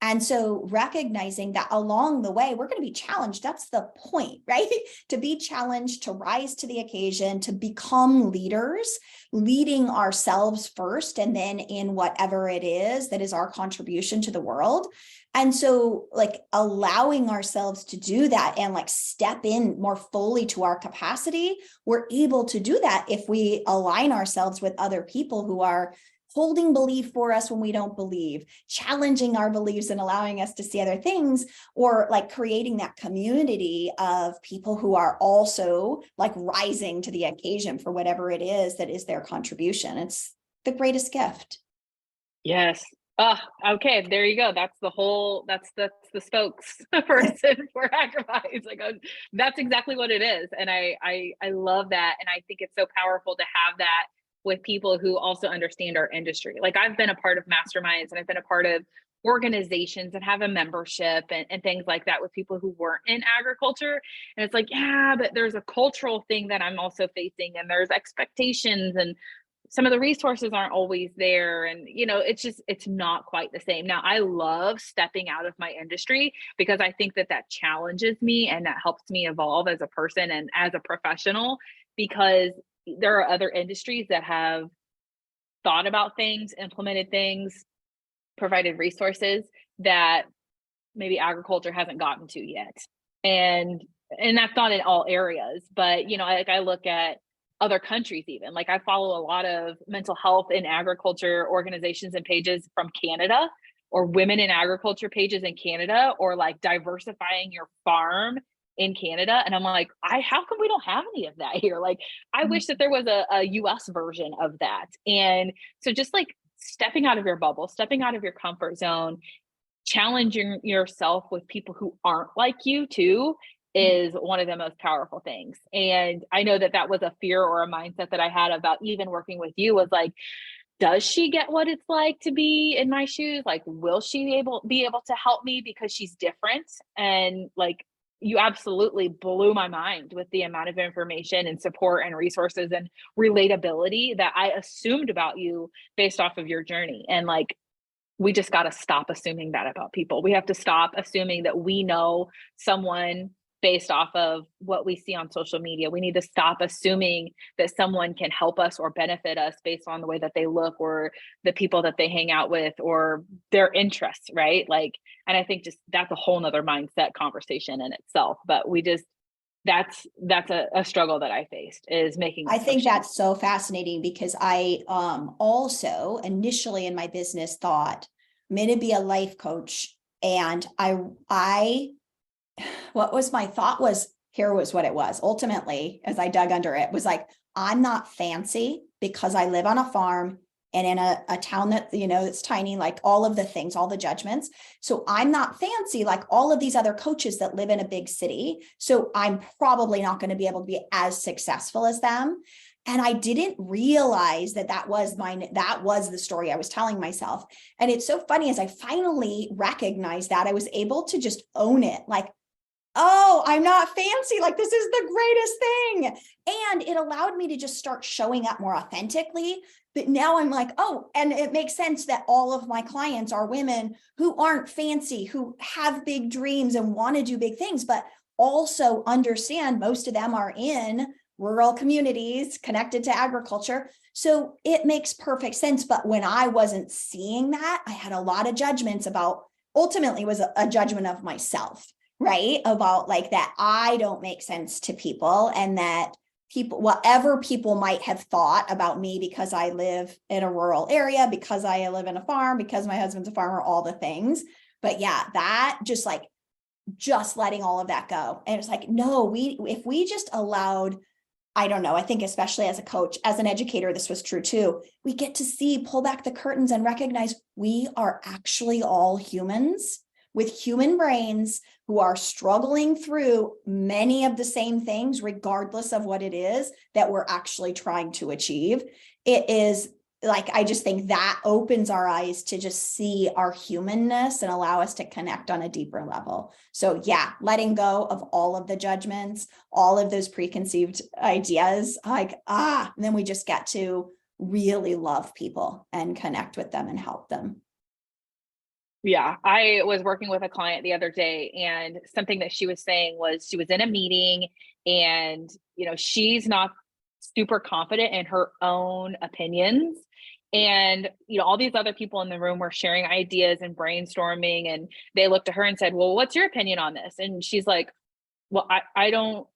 And so recognizing that along the way, we're going to be challenged. That's the point, right? To be challenged, to rise to the occasion, to become leaders, leading ourselves first, and then in whatever it is that is our contribution to the world. And so like allowing ourselves to do that and like step in more fully to our capacity, we're able to do that if we align ourselves with other people who are holding belief for us when we don't believe, challenging our beliefs and allowing us to see other things, or like creating that community of people who are also like rising to the occasion for whatever it is that is their contribution. It's the greatest gift. Yes. Okay. There you go. That's the spokesperson for Agrify. Like, that's exactly what it is. And I love that. And I think it's so powerful to have that with people who also understand our industry. Like I've been a part of masterminds and I've been a part of organizations and have a membership and things like that with people who weren't in agriculture. And it's like, yeah, but there's a cultural thing that I'm also facing, and there's expectations, and some of the resources aren't always there. And, it's not quite the same. Now, I love stepping out of my industry because I think that challenges me and that helps me evolve as a person and as a professional, because there are other industries that have thought about things, implemented things, provided resources that maybe agriculture hasn't gotten to yet. And that's not in all areas, but I look at other countries, even like I follow a lot of mental health in agriculture organizations and pages from Canada, or women in agriculture pages in Canada, or like diversifying your farm in Canada. And I'm like, how come we don't have any of that here? Like, I wish that there was a US version of that. And so just like stepping out of your bubble, stepping out of your comfort zone, challenging yourself with people who aren't like you too, is one of the most powerful things. And I know that was a fear or a mindset that I had about even working with you, was like, does she get what it's like to be in my shoes? Like, will she be able to help me because she's different? And like, you absolutely blew my mind with the amount of information and support and resources and relatability that I assumed about you based off of your journey. And like, we just got to stop assuming that about people. We have to stop assuming that we know someone based off of what we see on social media. We need to stop assuming that someone can help us or benefit us based on the way that they look or the people that they hang out with or their interests, right? Like, and I think just that's a whole nother mindset conversation in itself. But we just, that's a struggle that I faced, is making I think assumptions. that's so fascinating, because I also initially in my business thought I'm going to be a life coach. And I what was my thought was, here was what it was. Ultimately, as I dug under it, was like, I'm not fancy because I live on a farm and in a town that, you know, it's tiny, like all of the things, all the judgments. So I'm not fancy like all of these other coaches that live in a big city. So I'm probably not going to be able to be as successful as them. And I didn't realize that that was the story I was telling myself. And it's so funny, as I finally recognized that, I was able to just own it. Like, oh, I'm not fancy. Like, this is the greatest thing. And it allowed me to just start showing up more authentically. But now I'm like, oh, and it makes sense that all of my clients are women who aren't fancy, who have big dreams and want to do big things, but also understand most of them are in rural communities connected to agriculture. So it makes perfect sense. But when I wasn't seeing that, I had a lot of judgments about, ultimately was a judgment of myself, right? About like that I don't make sense to people, and that people, whatever people might have thought about me because I live in a rural area, because I live in a farm, because my husband's a farmer, all the things. But yeah, that just letting all of that go. And it's like, no, if we just allowed, I don't know, I think especially as a coach, as an educator, this was true too. We get to pull back the curtains and recognize we are actually all humans with human brains who are struggling through many of the same things, regardless of what it is that we're actually trying to achieve. It is like, I just think that opens our eyes to just see our humanness and allow us to connect on a deeper level. So yeah, letting go of all of the judgments, all of those preconceived ideas, like, and then we just get to really love people and connect with them and help them. Yeah, I was working with a client the other day, and something that she was saying was she was in a meeting and, she's not super confident in her own opinions. And, all these other people in the room were sharing ideas and brainstorming, and they looked at her and said, well, what's your opinion on this? And she's like, well, I don't,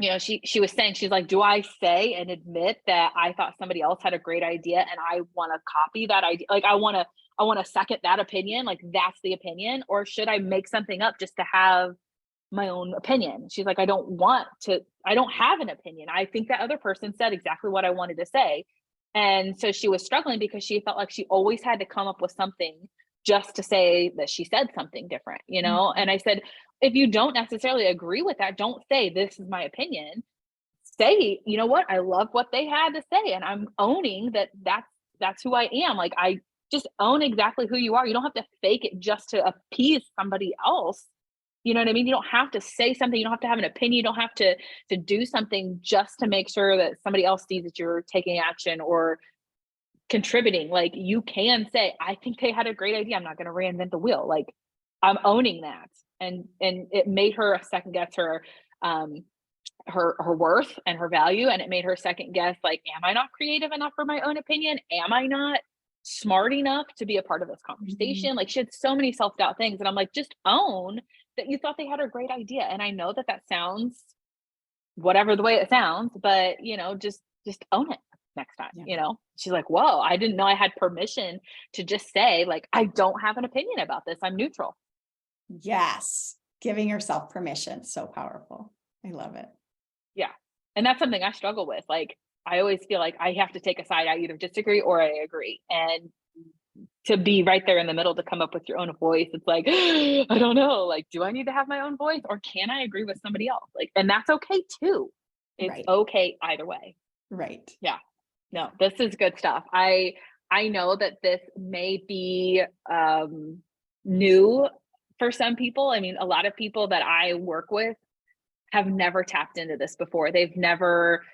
she was saying, she's like, do I say and admit that I thought somebody else had a great idea and I want to copy that idea? Like, I want to second that opinion. Like, that's the opinion. Or should I make something up just to have my own opinion? She's like, I don't have an opinion. I think that other person said exactly what I wanted to say. And so she was struggling because she felt like she always had to come up with something just to say that she said something different, Mm-hmm. And I said, if you don't necessarily agree with that, don't say this is my opinion. Say, you know what, I love what they had to say, and I'm owning that's who I am. Like, I just own exactly who you are. You don't have to fake it just to appease somebody else. You know what I mean? You don't have to say something. You don't have to have an opinion. You don't have to do something just to make sure that somebody else sees that you're taking action or contributing. Like, you can say, I think they had a great idea. I'm not going to reinvent the wheel. Like, I'm owning that. And it made her second guess her worth and her value. And it made her second guess, like, am I not creative enough for my own opinion? Am I not smart enough to be a part of this conversation? Like, she had so many self-doubt things. And I'm like, just own that you thought they had a great idea. And I know that sounds whatever the way it sounds, but just own it next time. Yeah. She's like, whoa, I didn't know I had permission to just say, like, I don't have an opinion about this. I'm neutral. Yes. Giving yourself permission. So powerful. I love it. Yeah. And that's something I struggle with. Like, I always feel like I have to take a side. I either disagree or I agree. And to be right there in the middle, to come up with your own voice, it's like, I don't know, like, do I need to have my own voice, or can I agree with somebody else? Like, and that's okay too. It's Right. okay either way. Right. Yeah. No, this is good stuff. I know that this may be new for some people. I mean, a lot of people that I work with have never tapped into this before. They've never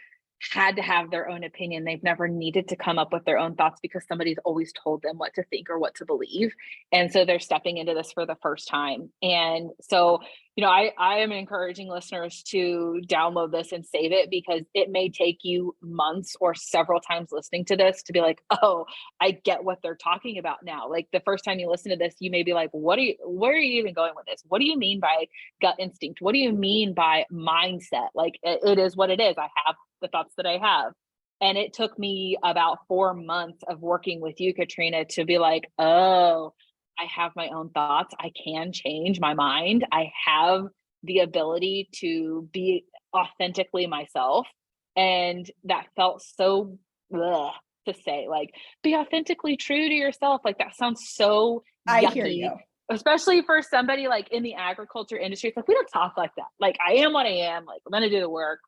had to have their own opinion. They've never needed to come up with their own thoughts because somebody's always told them what to think or what to believe. And so they're stepping into this for the first time. And so, I am encouraging listeners to download this and save it, because it may take you months or several times listening to this to be like, oh, I get what they're talking about now. Like the first time you listen to this, you may be like, where are you even going with this? What do you mean by gut instinct? What do you mean by mindset? Like it is what it is. I have the thoughts that I have. And it took me about 4 months of working with you, Katrina, to be like, oh, I have my own thoughts. I can change my mind. I have the ability to be authentically myself. And that felt so ugh, to say, like, be authentically true to yourself. Like that sounds so I hear yucky, you. especially for somebody like in the agriculture industry. It's like, we don't talk like that. Like, I am what I am. Like, I'm going to do the work.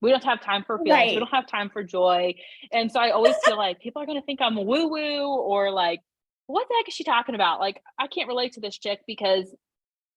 We don't have time for feelings. We Right. don't have time for joy. And so I always feel like people are going to think I'm woo woo, or like, what the heck is she talking about? Like, I can't relate to this chick because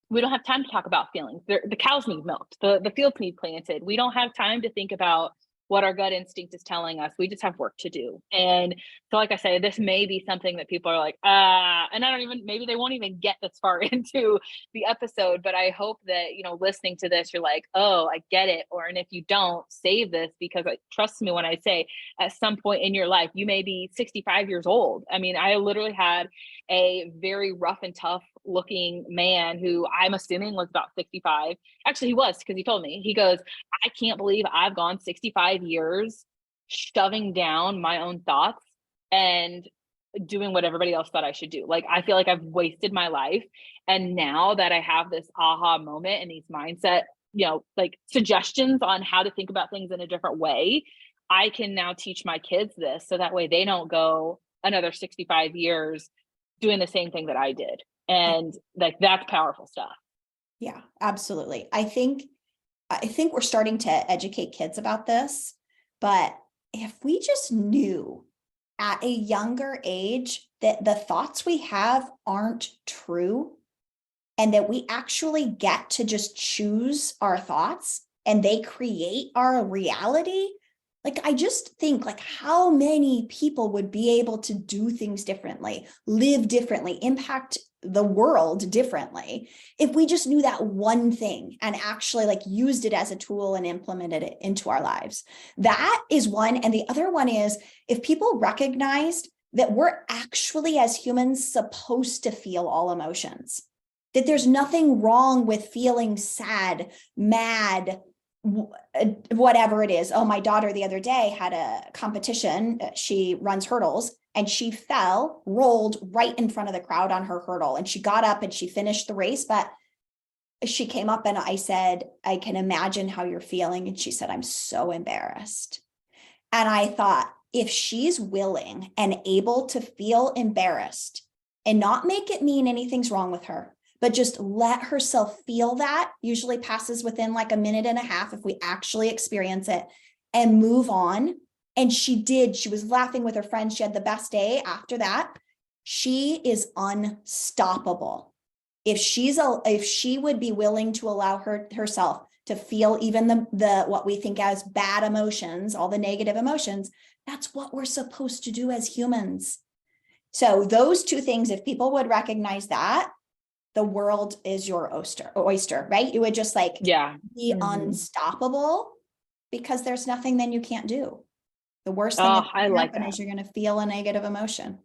we don't have time to talk about feelings. The cows need milked. The fields need planted. We don't have time to think about what our gut instinct is telling us. We just have work to do. And so, like I say, this may be something that people are like, and I don't even, maybe they won't even get this far into the episode, but I hope that, listening to this, you're like, oh, I get it. Or, and if you don't, save this, because trust me when I say at some point in your life, you may be 65 years old. I mean, I literally had a very rough and tough looking man who I'm assuming was about 65. Actually, he was, because he told me, he goes, I can't believe I've gone 65 years shoving down my own thoughts and doing what everybody else thought I should do. Like, I feel like I've wasted my life. And now that I have this aha moment and these mindset, like suggestions on how to think about things in a different way, I can now teach my kids this, so that way they don't go another 65 years doing the same thing that I did. And like, that's powerful stuff. Yeah, absolutely. I think we're starting to educate kids about this, but if we just knew at a younger age that the thoughts we have aren't true, and that we actually get to just choose our thoughts and they create our reality. Like, I just think, like, how many people would be able to do things differently, live differently, impact the world differently, if we just knew that one thing and actually like used it as a tool and implemented it into our lives. That is one. And the other one is, if people recognized that we're actually, as humans, supposed to feel all emotions, that there's nothing wrong with feeling sad, mad, whatever it is. Oh, my daughter the other day had a competition. She runs hurdles, and she fell, rolled right in front of the crowd on her hurdle. And she got up and she finished the race, but she came up and I said, I can imagine how you're feeling. And she said, I'm so embarrassed. And I thought, if she's willing and able to feel embarrassed and not make it mean anything's wrong with her, but just let herself feel, that usually passes within like a minute and a half if we actually experience it, and move on. And she did. She was laughing with her friends. She had the best day after that. She is unstoppable. If she would be willing to allow herself to feel even the what we think as bad emotions, all the negative emotions, that's what we're supposed to do as humans. So those two things, if people would recognize that, the world is your oyster, right? You would just like be unstoppable, because there's nothing then you can't do. The worst thing that can happen is you're going to feel a negative emotion.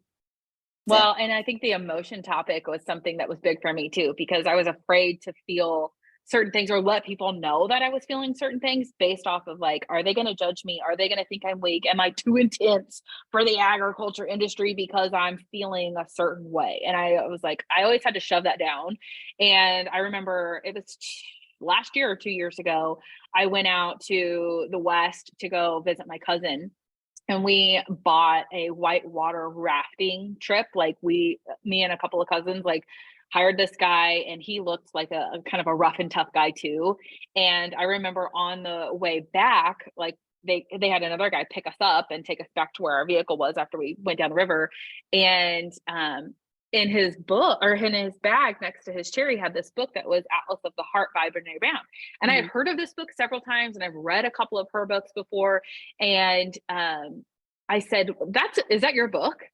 Well, and I think the emotion topic was something that was big for me too, because I was afraid to feel certain things or let people know that I was feeling certain things based off of like, are they going to judge me? Are they going to think I'm weak? Am I too intense for the agriculture industry because I'm feeling a certain way? And I was like, I always had to shove that down. And I remember it was last year or 2 years ago, I went out to the West to go visit my cousin. And we bought a whitewater rafting trip. Like me and a couple of cousins, like hired this guy, and he looked like a kind of a rough and tough guy too. And I remember on the way back, like they had another guy pick us up and take us back to where our vehicle was after we went down the river. And in his book or in his bag next to his chair, he had this book that was Atlas of the Heart by Brene Brown. And I had Mhm. heard of this book several times and I've read a couple of her books before. And I said, is that your book?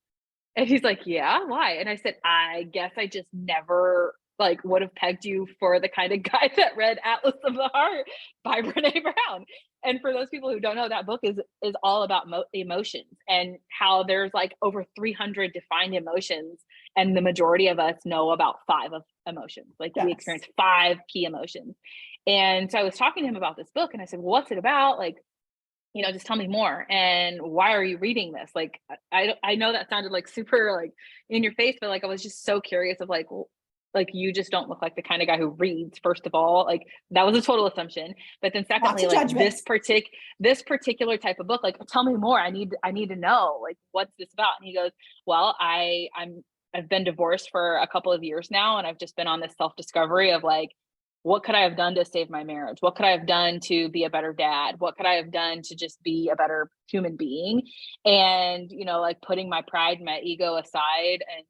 And he's like, yeah, why? And I said, I guess I just never like would have pegged you for the kind of guy that read Atlas of the Heart by Brene Brown. And for those people who don't know, that book is all about emotions and how there's like over 300 defined emotions, and the majority of us know about 5 of emotions. Like we Yes. experience 5 key emotions. And so I was talking to him about this book, and I said, well, what's it about? Like, just tell me more. And why are you reading this? Like, I know that sounded like super like in your face, but like, I was just so curious of like, well, like, you just don't look like the kind of guy who reads, first of all. Like, that was a total assumption. But then Lots secondly, of like judgments. this particular type of book, like, tell me more. I need to know, like, what's this about? And he goes, well, I've been divorced for a couple of years now, and I've just been on this self-discovery of like, what could I have done to save my marriage? What could I have done to be a better dad? What could I have done to just be a better human being? And, like putting my pride and my ego aside. And,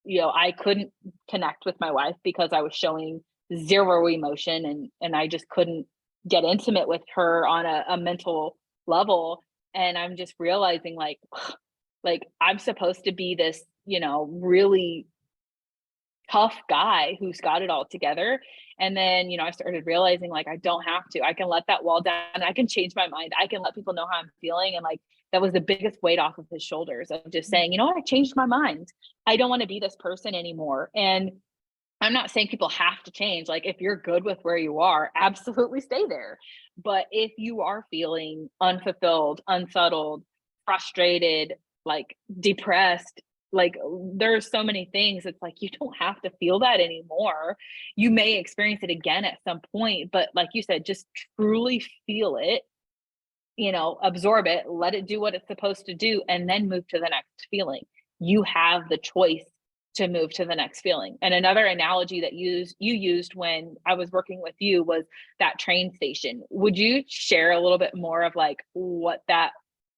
I couldn't connect with my wife because I was showing 0 emotion, and I just couldn't get intimate with her on a mental level. And I'm just realizing like I'm supposed to be this, really tough guy who's got it all together. And then, I started realizing like I don't have to. I can let that wall down. I can change my mind. I can let people know how I'm feeling. And like that was the biggest weight off of his shoulders of just saying, you know what, I changed my mind. I don't want to be this person anymore. And I'm not saying people have to change. Like if you're good with where you are, absolutely stay there. But if you are feeling unfulfilled, unsettled, frustrated, like depressed, like there's so many things. It's like you don't have to feel that anymore. You may experience it again at some point, but like you said, just truly feel it, absorb it, let it do what it's supposed to do, and then move to the next feeling. You have the choice to move to the next feeling. And another analogy that you used when I was working with you was that train station. Would you share a little bit more of like what that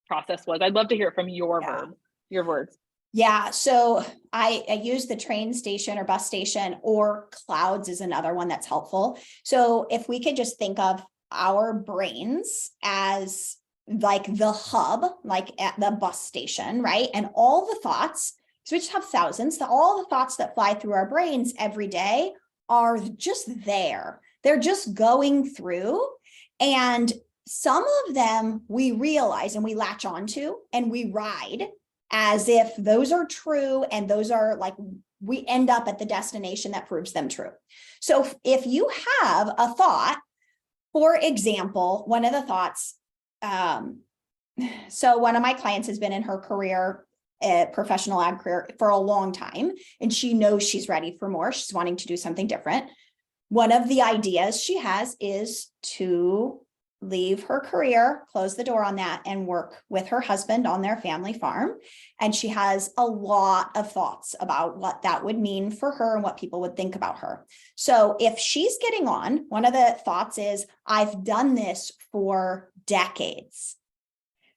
process was? I'd love to hear it from Yeah. your words. Yeah. So I use the train station or bus station, or clouds is another one that's helpful. So if we could just think of our brains as like the hub, like at the bus station, right? And all the thoughts, so we just have thousands, all the thoughts that fly through our brains every day are just there. They're just going through. And some of them we realize and we latch onto and we ride as if those are true, and those are like, we end up at the destination that proves them true. So if you have a thought, for example, one of the thoughts, so one of my clients has been in her career, professional ag career, for a long time, and she knows she's ready for more. She's wanting to do something different. One of the ideas she has is to leave her career, close the door on that, and work with her husband on their family farm. And she has a lot of thoughts about what that would mean for her and what people would think about her. So if she's getting on, one of the thoughts is, I've done this for decades.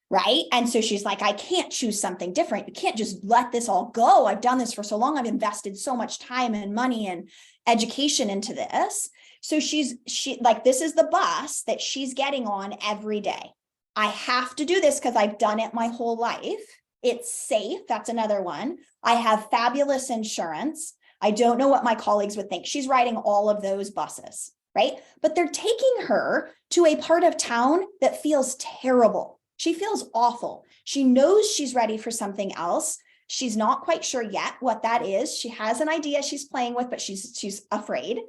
Right. And so she's like, I can't choose something different. You can't just let this all go. I've done this for so long. I've invested so much time and money and education into this. So she like, this is the bus that she's getting on every day. I have to do this because I've done it my whole life. It's safe. That's another one. I have fabulous insurance. I don't know what my colleagues would think. She's riding all of those buses, right? But they're taking her to a part of town that feels terrible. She feels awful. She knows she's ready for something else. She's not quite sure yet what that is. She has an idea she's playing with, but she's afraid.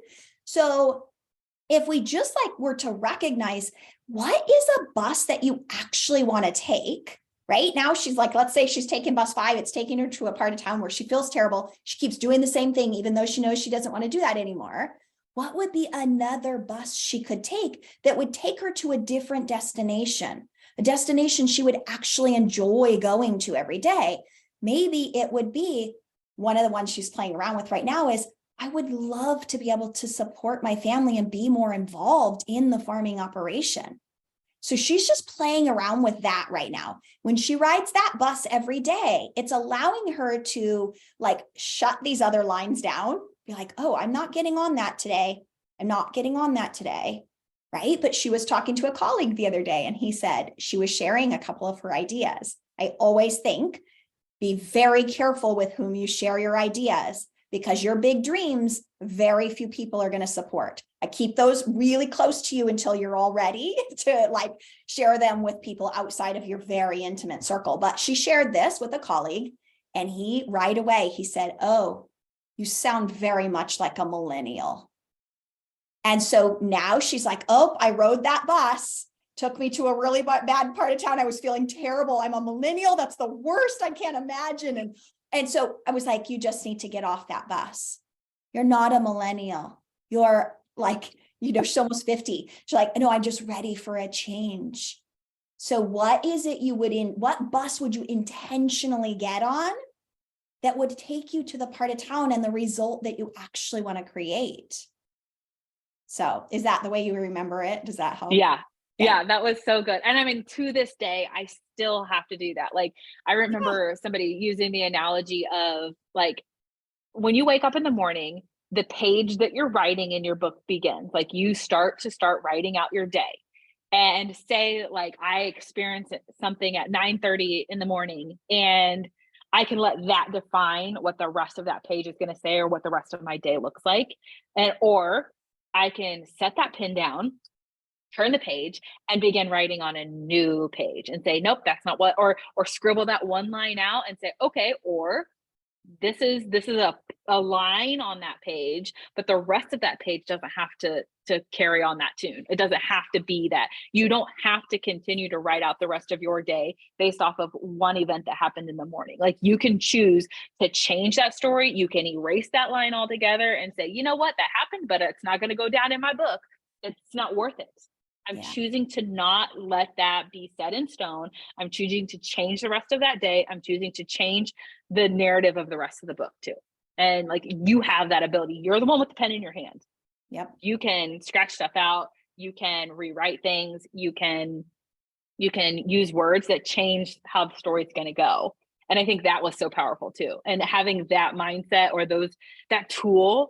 So if we just like were to recognize, what is a bus that you actually want to take? Right now, she's like, let's say she's taking bus 5. It's taking her to a part of town where she feels terrible. She keeps doing the same thing, even though she knows she doesn't want to do that anymore. What would be another bus she could take that would take her to a different destination? A destination she would actually enjoy going to every day. Maybe it would be one of the ones she's playing around with right now is, I would love to be able to support my family and be more involved in the farming operation. So she's just playing around with that right now. When she rides that bus every day, it's allowing her to like shut these other lines down, be like, oh, I'm not getting on that today. I'm not getting on that today. Right. But she was talking to a colleague the other day and he said she was sharing a couple of her ideas. I always think be very careful with whom you share your ideas, because your big dreams, very few people are going to support. I keep those really close to you until you're all ready to like share them with people outside of your very intimate circle. But she shared this with a colleague and he right away, he said, oh, you sound very much like a millennial. And so now she's like, oh, I rode that bus, took me to a really bad part of town. I was feeling terrible. I'm a millennial. That's the worst. I can't imagine. And so I was like, you just need to get off that bus. You're not a millennial. You're like, she's almost 50. She's like, no, I'm just ready for a change. So what is it what bus would you intentionally get on that would take you to the part of town and the result that you actually want to create? So is that the way you remember it? Does that help? Yeah. Yeah, that was so good. And I mean, to this day, I still have to do that. Like, I remember somebody using the analogy of like, when you wake up in the morning, the page that you're writing in your book begins. Like, you start writing out your day. And say like I experience something at 9:30 in the morning, and I can let that define what the rest of that page is going to say or what the rest of my day looks like. Or I can set that pen down, turn the page, and begin writing on a new page and say, nope, that's not what, or scribble that one line out and say, okay, or this is a line on that page, but the rest of that page doesn't have to carry on that tune. It doesn't have to be that. You don't have to continue to write out the rest of your day based off of one event that happened in the morning. Like, you can choose to change that story. You can erase that line altogether and say, you know what, that happened, but it's not going to go down in my book. It's not worth it. I'm choosing to not let that be set in stone. I'm choosing to change the rest of that day. I'm choosing to change the narrative of the rest of the book too. And like, you have that ability. You're the one with the pen in your hand. Yep. You can scratch stuff out. You can rewrite things. You can use words that change how the story's going to go. And I think that was so powerful too. And having that mindset or that tool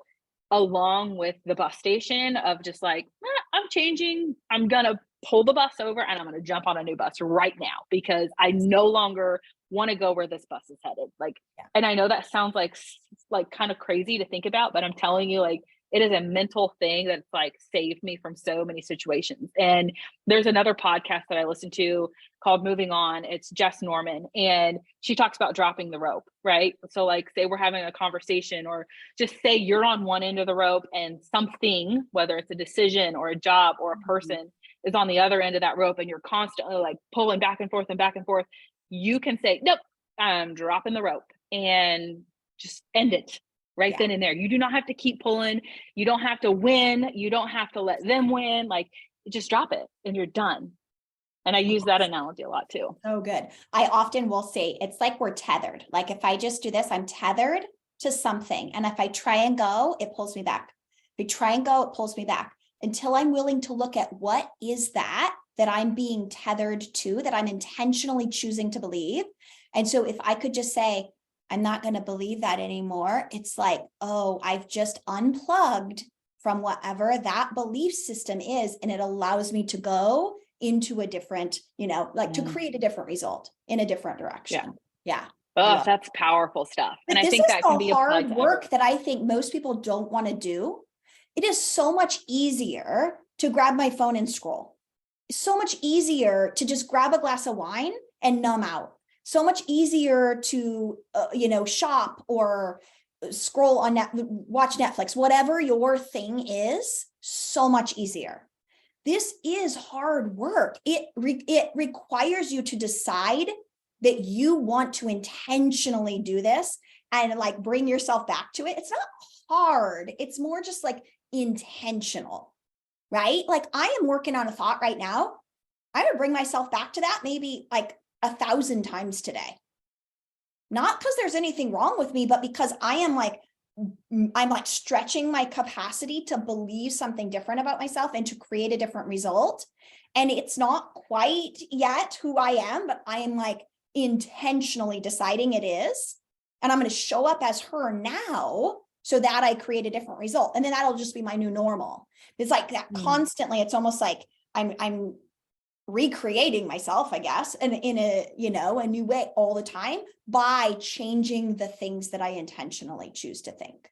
along with the bus station of just like, I'm changing. I'm going to pull the bus over and I'm going to jump on a new bus right now because I no longer want to go where this bus is headed. Like, and I know that sounds like kind of crazy to think about, but I'm telling you, like, it is a mental thing that's like saved me from so many situations. And there's another podcast that I listen to called Moving On. It's Jess Norman, and she talks about dropping the rope, right? So like, say we're having a conversation, or just say you're on one end of the rope and something, whether it's a decision or a job or a person, is on the other end of that rope, and you're constantly like pulling back and forth and back and forth. You can say, nope, I'm dropping the rope, and just end it right then and there. You do not have to keep pulling. You don't have to win. You don't have to let them win. Like, just drop it and you're done. And I use that analogy a lot too. Oh, good. I often will say it's like we're tethered. Like, if I just do this, I'm tethered to something. And if I try and go, it pulls me back. If I try and go, it pulls me back until I'm willing to look at what is that I'm being tethered to, that I'm intentionally choosing to believe. And so if I could just say, I'm not going to believe that anymore. It's like, oh, I've just unplugged from whatever that belief system is. And it allows me to go into a different, to create a different result in a different direction. Yeah. Oh, that's powerful stuff. But and I think that can be hard work that I think most people don't want to do. It is so much easier to grab my phone and scroll. It's so much easier to just grab a glass of wine and numb out. So much easier to, shop or scroll on watch Netflix, whatever your thing is, so much easier. This is hard work. It requires you to decide that you want to intentionally do this and like bring yourself back to it. It's not hard. It's more just like intentional, right? Like, I am working on a thought right now. I would bring myself back to that maybe like 1,000 times today. Not because there's anything wrong with me, but because I am like I'm like stretching my capacity to believe something different about myself and to create a different result. And it's not quite yet who I am, but I am like intentionally deciding it is. And I'm going to show up as her now so that I create a different result. And then that'll just be my new normal. It's like that constantly. It's almost like I'm recreating myself, I guess, and in a, a new way all the time by changing the things that I intentionally choose to think.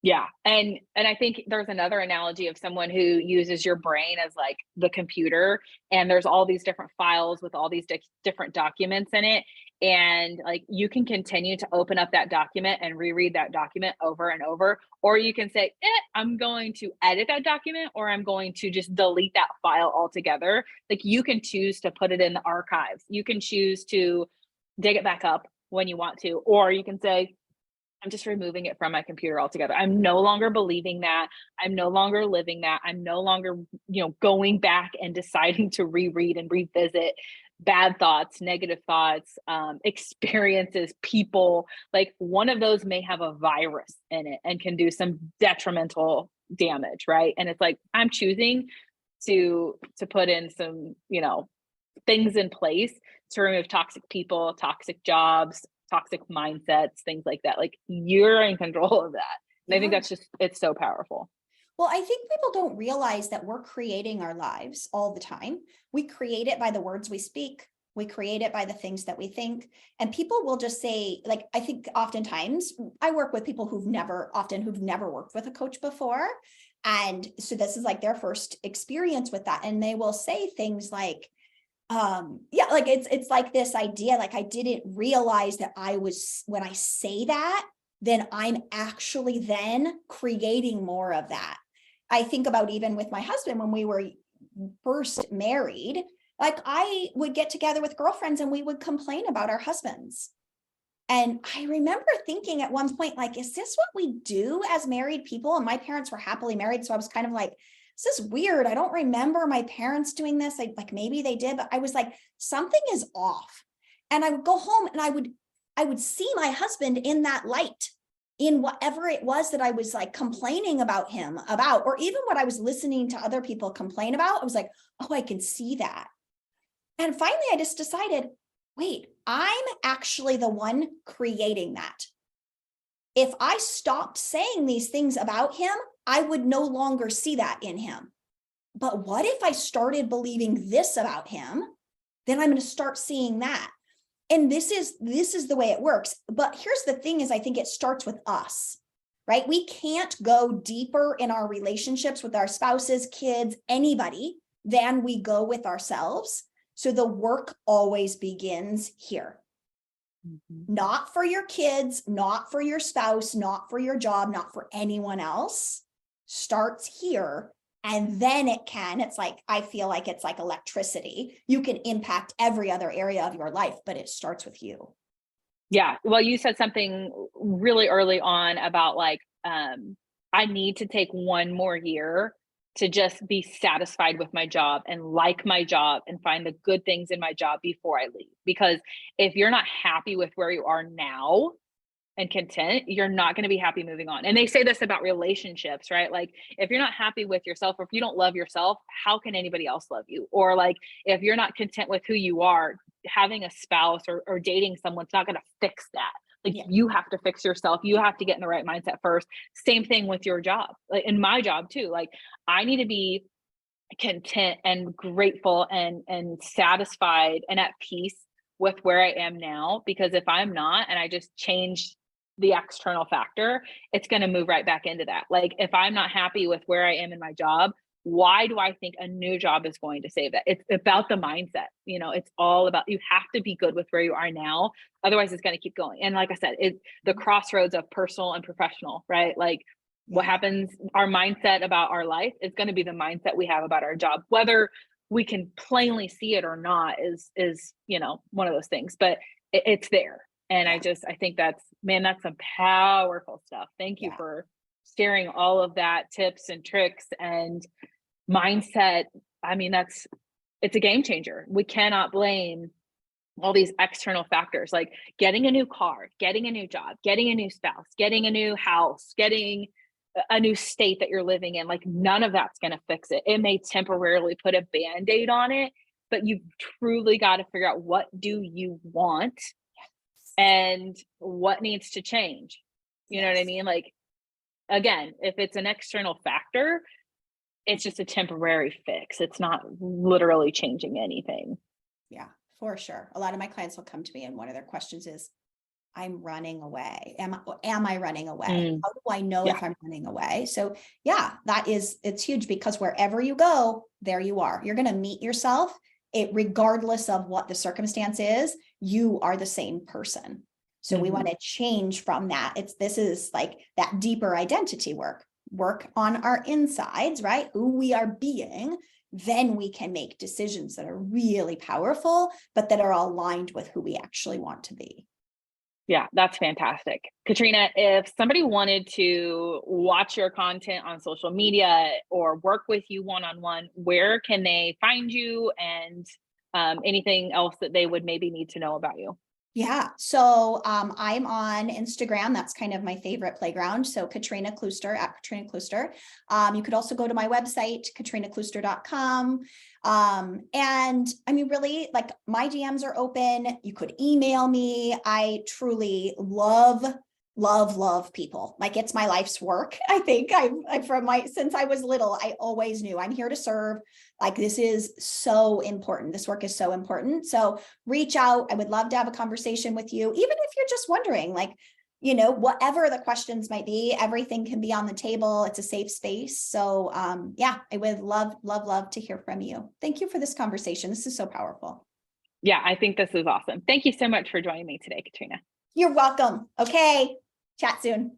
Yeah. And I think there's another analogy of someone who uses your brain as like the computer, and there's all these different files with all these different documents in it. And like you can continue to open up that document and reread that document over and over, or you can say, I'm going to edit that document, or I'm going to just delete that file altogether. Like you can choose to put it in the archives. You can choose to dig it back up when you want to, or you can say, I'm just removing it from my computer altogether. I'm no longer believing that. I'm no longer living that. I'm no longer, going back and deciding to reread and revisit bad thoughts, negative thoughts, experiences, people. Like one of those may have a virus in it and can do some detrimental damage, right? And it's like I'm choosing to put in some, things in place to remove toxic people, toxic jobs, toxic mindsets, things like that. Like you're in control of that. And I think that's it's so powerful. Well, I think people don't realize that we're creating our lives all the time. We create it by the words we speak. We create it by the things that we think. And people will just say, like, I think oftentimes I work with people who've never worked with a coach before. And so this is like their first experience with that. And they will say things like, like it's like this idea, like I didn't realize that when I say that, then I'm actually then creating more of that. I think about even with my husband, when we were first married, like I would get together with girlfriends and we would complain about our husbands. And I remember thinking at one point, like, is this what we do as married people? And my parents were happily married. So I was kind of like, this is weird. I don't remember my parents doing this. Like maybe they did, but I was like, something is off. And I would go home and I would see my husband in that light, in whatever it was that I was like complaining about him about, or even what I was listening to other people complain about. I was like, oh, I can see that. And finally, I just decided, wait, I'm actually the one creating that. If I stopped saying these things about him, I would no longer see that in him. But what if I started believing this about him? Then I'm going to start seeing that. And this is the way it works. But here's the thing is I think it starts with us, right? We can't go deeper in our relationships with our spouses, kids, anybody than we go with ourselves. So the work always begins here. Not for your kids, not for your spouse, not for your job, not for anyone else. Starts here. And then it's like, I feel like it's like electricity. You can impact every other area of your life, but it starts with you. Yeah. Well, you said something really early on about like, I need to take one more year to just be satisfied with my job and like my job and find the good things in my job before I leave. Because if you're not happy with where you are now and content, you're not going to be happy moving on. And they say this about relationships, right? Like if you're not happy with yourself, or if you don't love yourself, how can anybody else love you? Or like if you're not content with who you are, having a spouse or dating someone's not going to fix that. Like you have to fix yourself. You have to get in the right mindset first. Same thing with your job, like in my job too. Like I need to be content and grateful and satisfied and at peace with where I am now, because if I'm not, and I just change the external factor, it's going to move right back into that. Like if I'm not happy with where I am in my job, why do I think a new job is going to save that? It's about the mindset. It's all about, you have to be good with where you are now. Otherwise it's going to keep going. And like I said, it's the crossroads of personal and professional, right? Like what happens, our mindset about our life is going to be the mindset we have about our job, whether we can plainly see it or not is one of those things, but it's there. And I think that's some powerful stuff. Thank you for sharing all of that, tips and tricks and mindset. I mean, it's a game changer. We cannot blame all these external factors like getting a new car, getting a new job, getting a new spouse, getting a new house, getting a new state that you're living in. Like none of that's going to fix it. It may temporarily put a band-aid on it, but you've truly got to figure out, what do you want and what needs to change? You know what I mean? Like, again, if it's an external factor, it's just a temporary fix. It's not literally changing anything. Yeah, for sure. A lot of my clients will come to me and one of their questions is, I'm running away. Am I running away? How do I know Yeah. if I'm running away? So yeah, it's huge, because wherever you go, there you are. You're going to meet yourself. Regardless of what the circumstance is, you are the same person. So we want to change from that. This is like that deeper identity work on our insides, right? Who we are being. Then we can make decisions that are really powerful, but that are aligned with who we actually want to be. Yeah, that's fantastic. Katrina, if somebody wanted to watch your content on social media or work with you one-on-one, where can they find you, and anything else that they would maybe need to know about you? Yeah. So I'm on Instagram. That's kind of my favorite playground. So Katrina Klooster, at Katrina Klooster. You could also go to my website, katrinaklooster.com. And I mean, really, like, my DMs are open. You could email me. I truly love people. Like, it's my life's work. I think since I was little, I always knew I'm here to serve. Like, this is so important. This work is so important. So reach out. I would love to have a conversation with you. Even if you're just wondering, like, whatever the questions might be, everything can be on the table. It's a safe space. So yeah, I would love to hear from you. Thank you for this conversation. This is so powerful. Yeah, I think this is awesome. Thank you so much for joining me today, Katrina. You're welcome. Okay. Chat soon.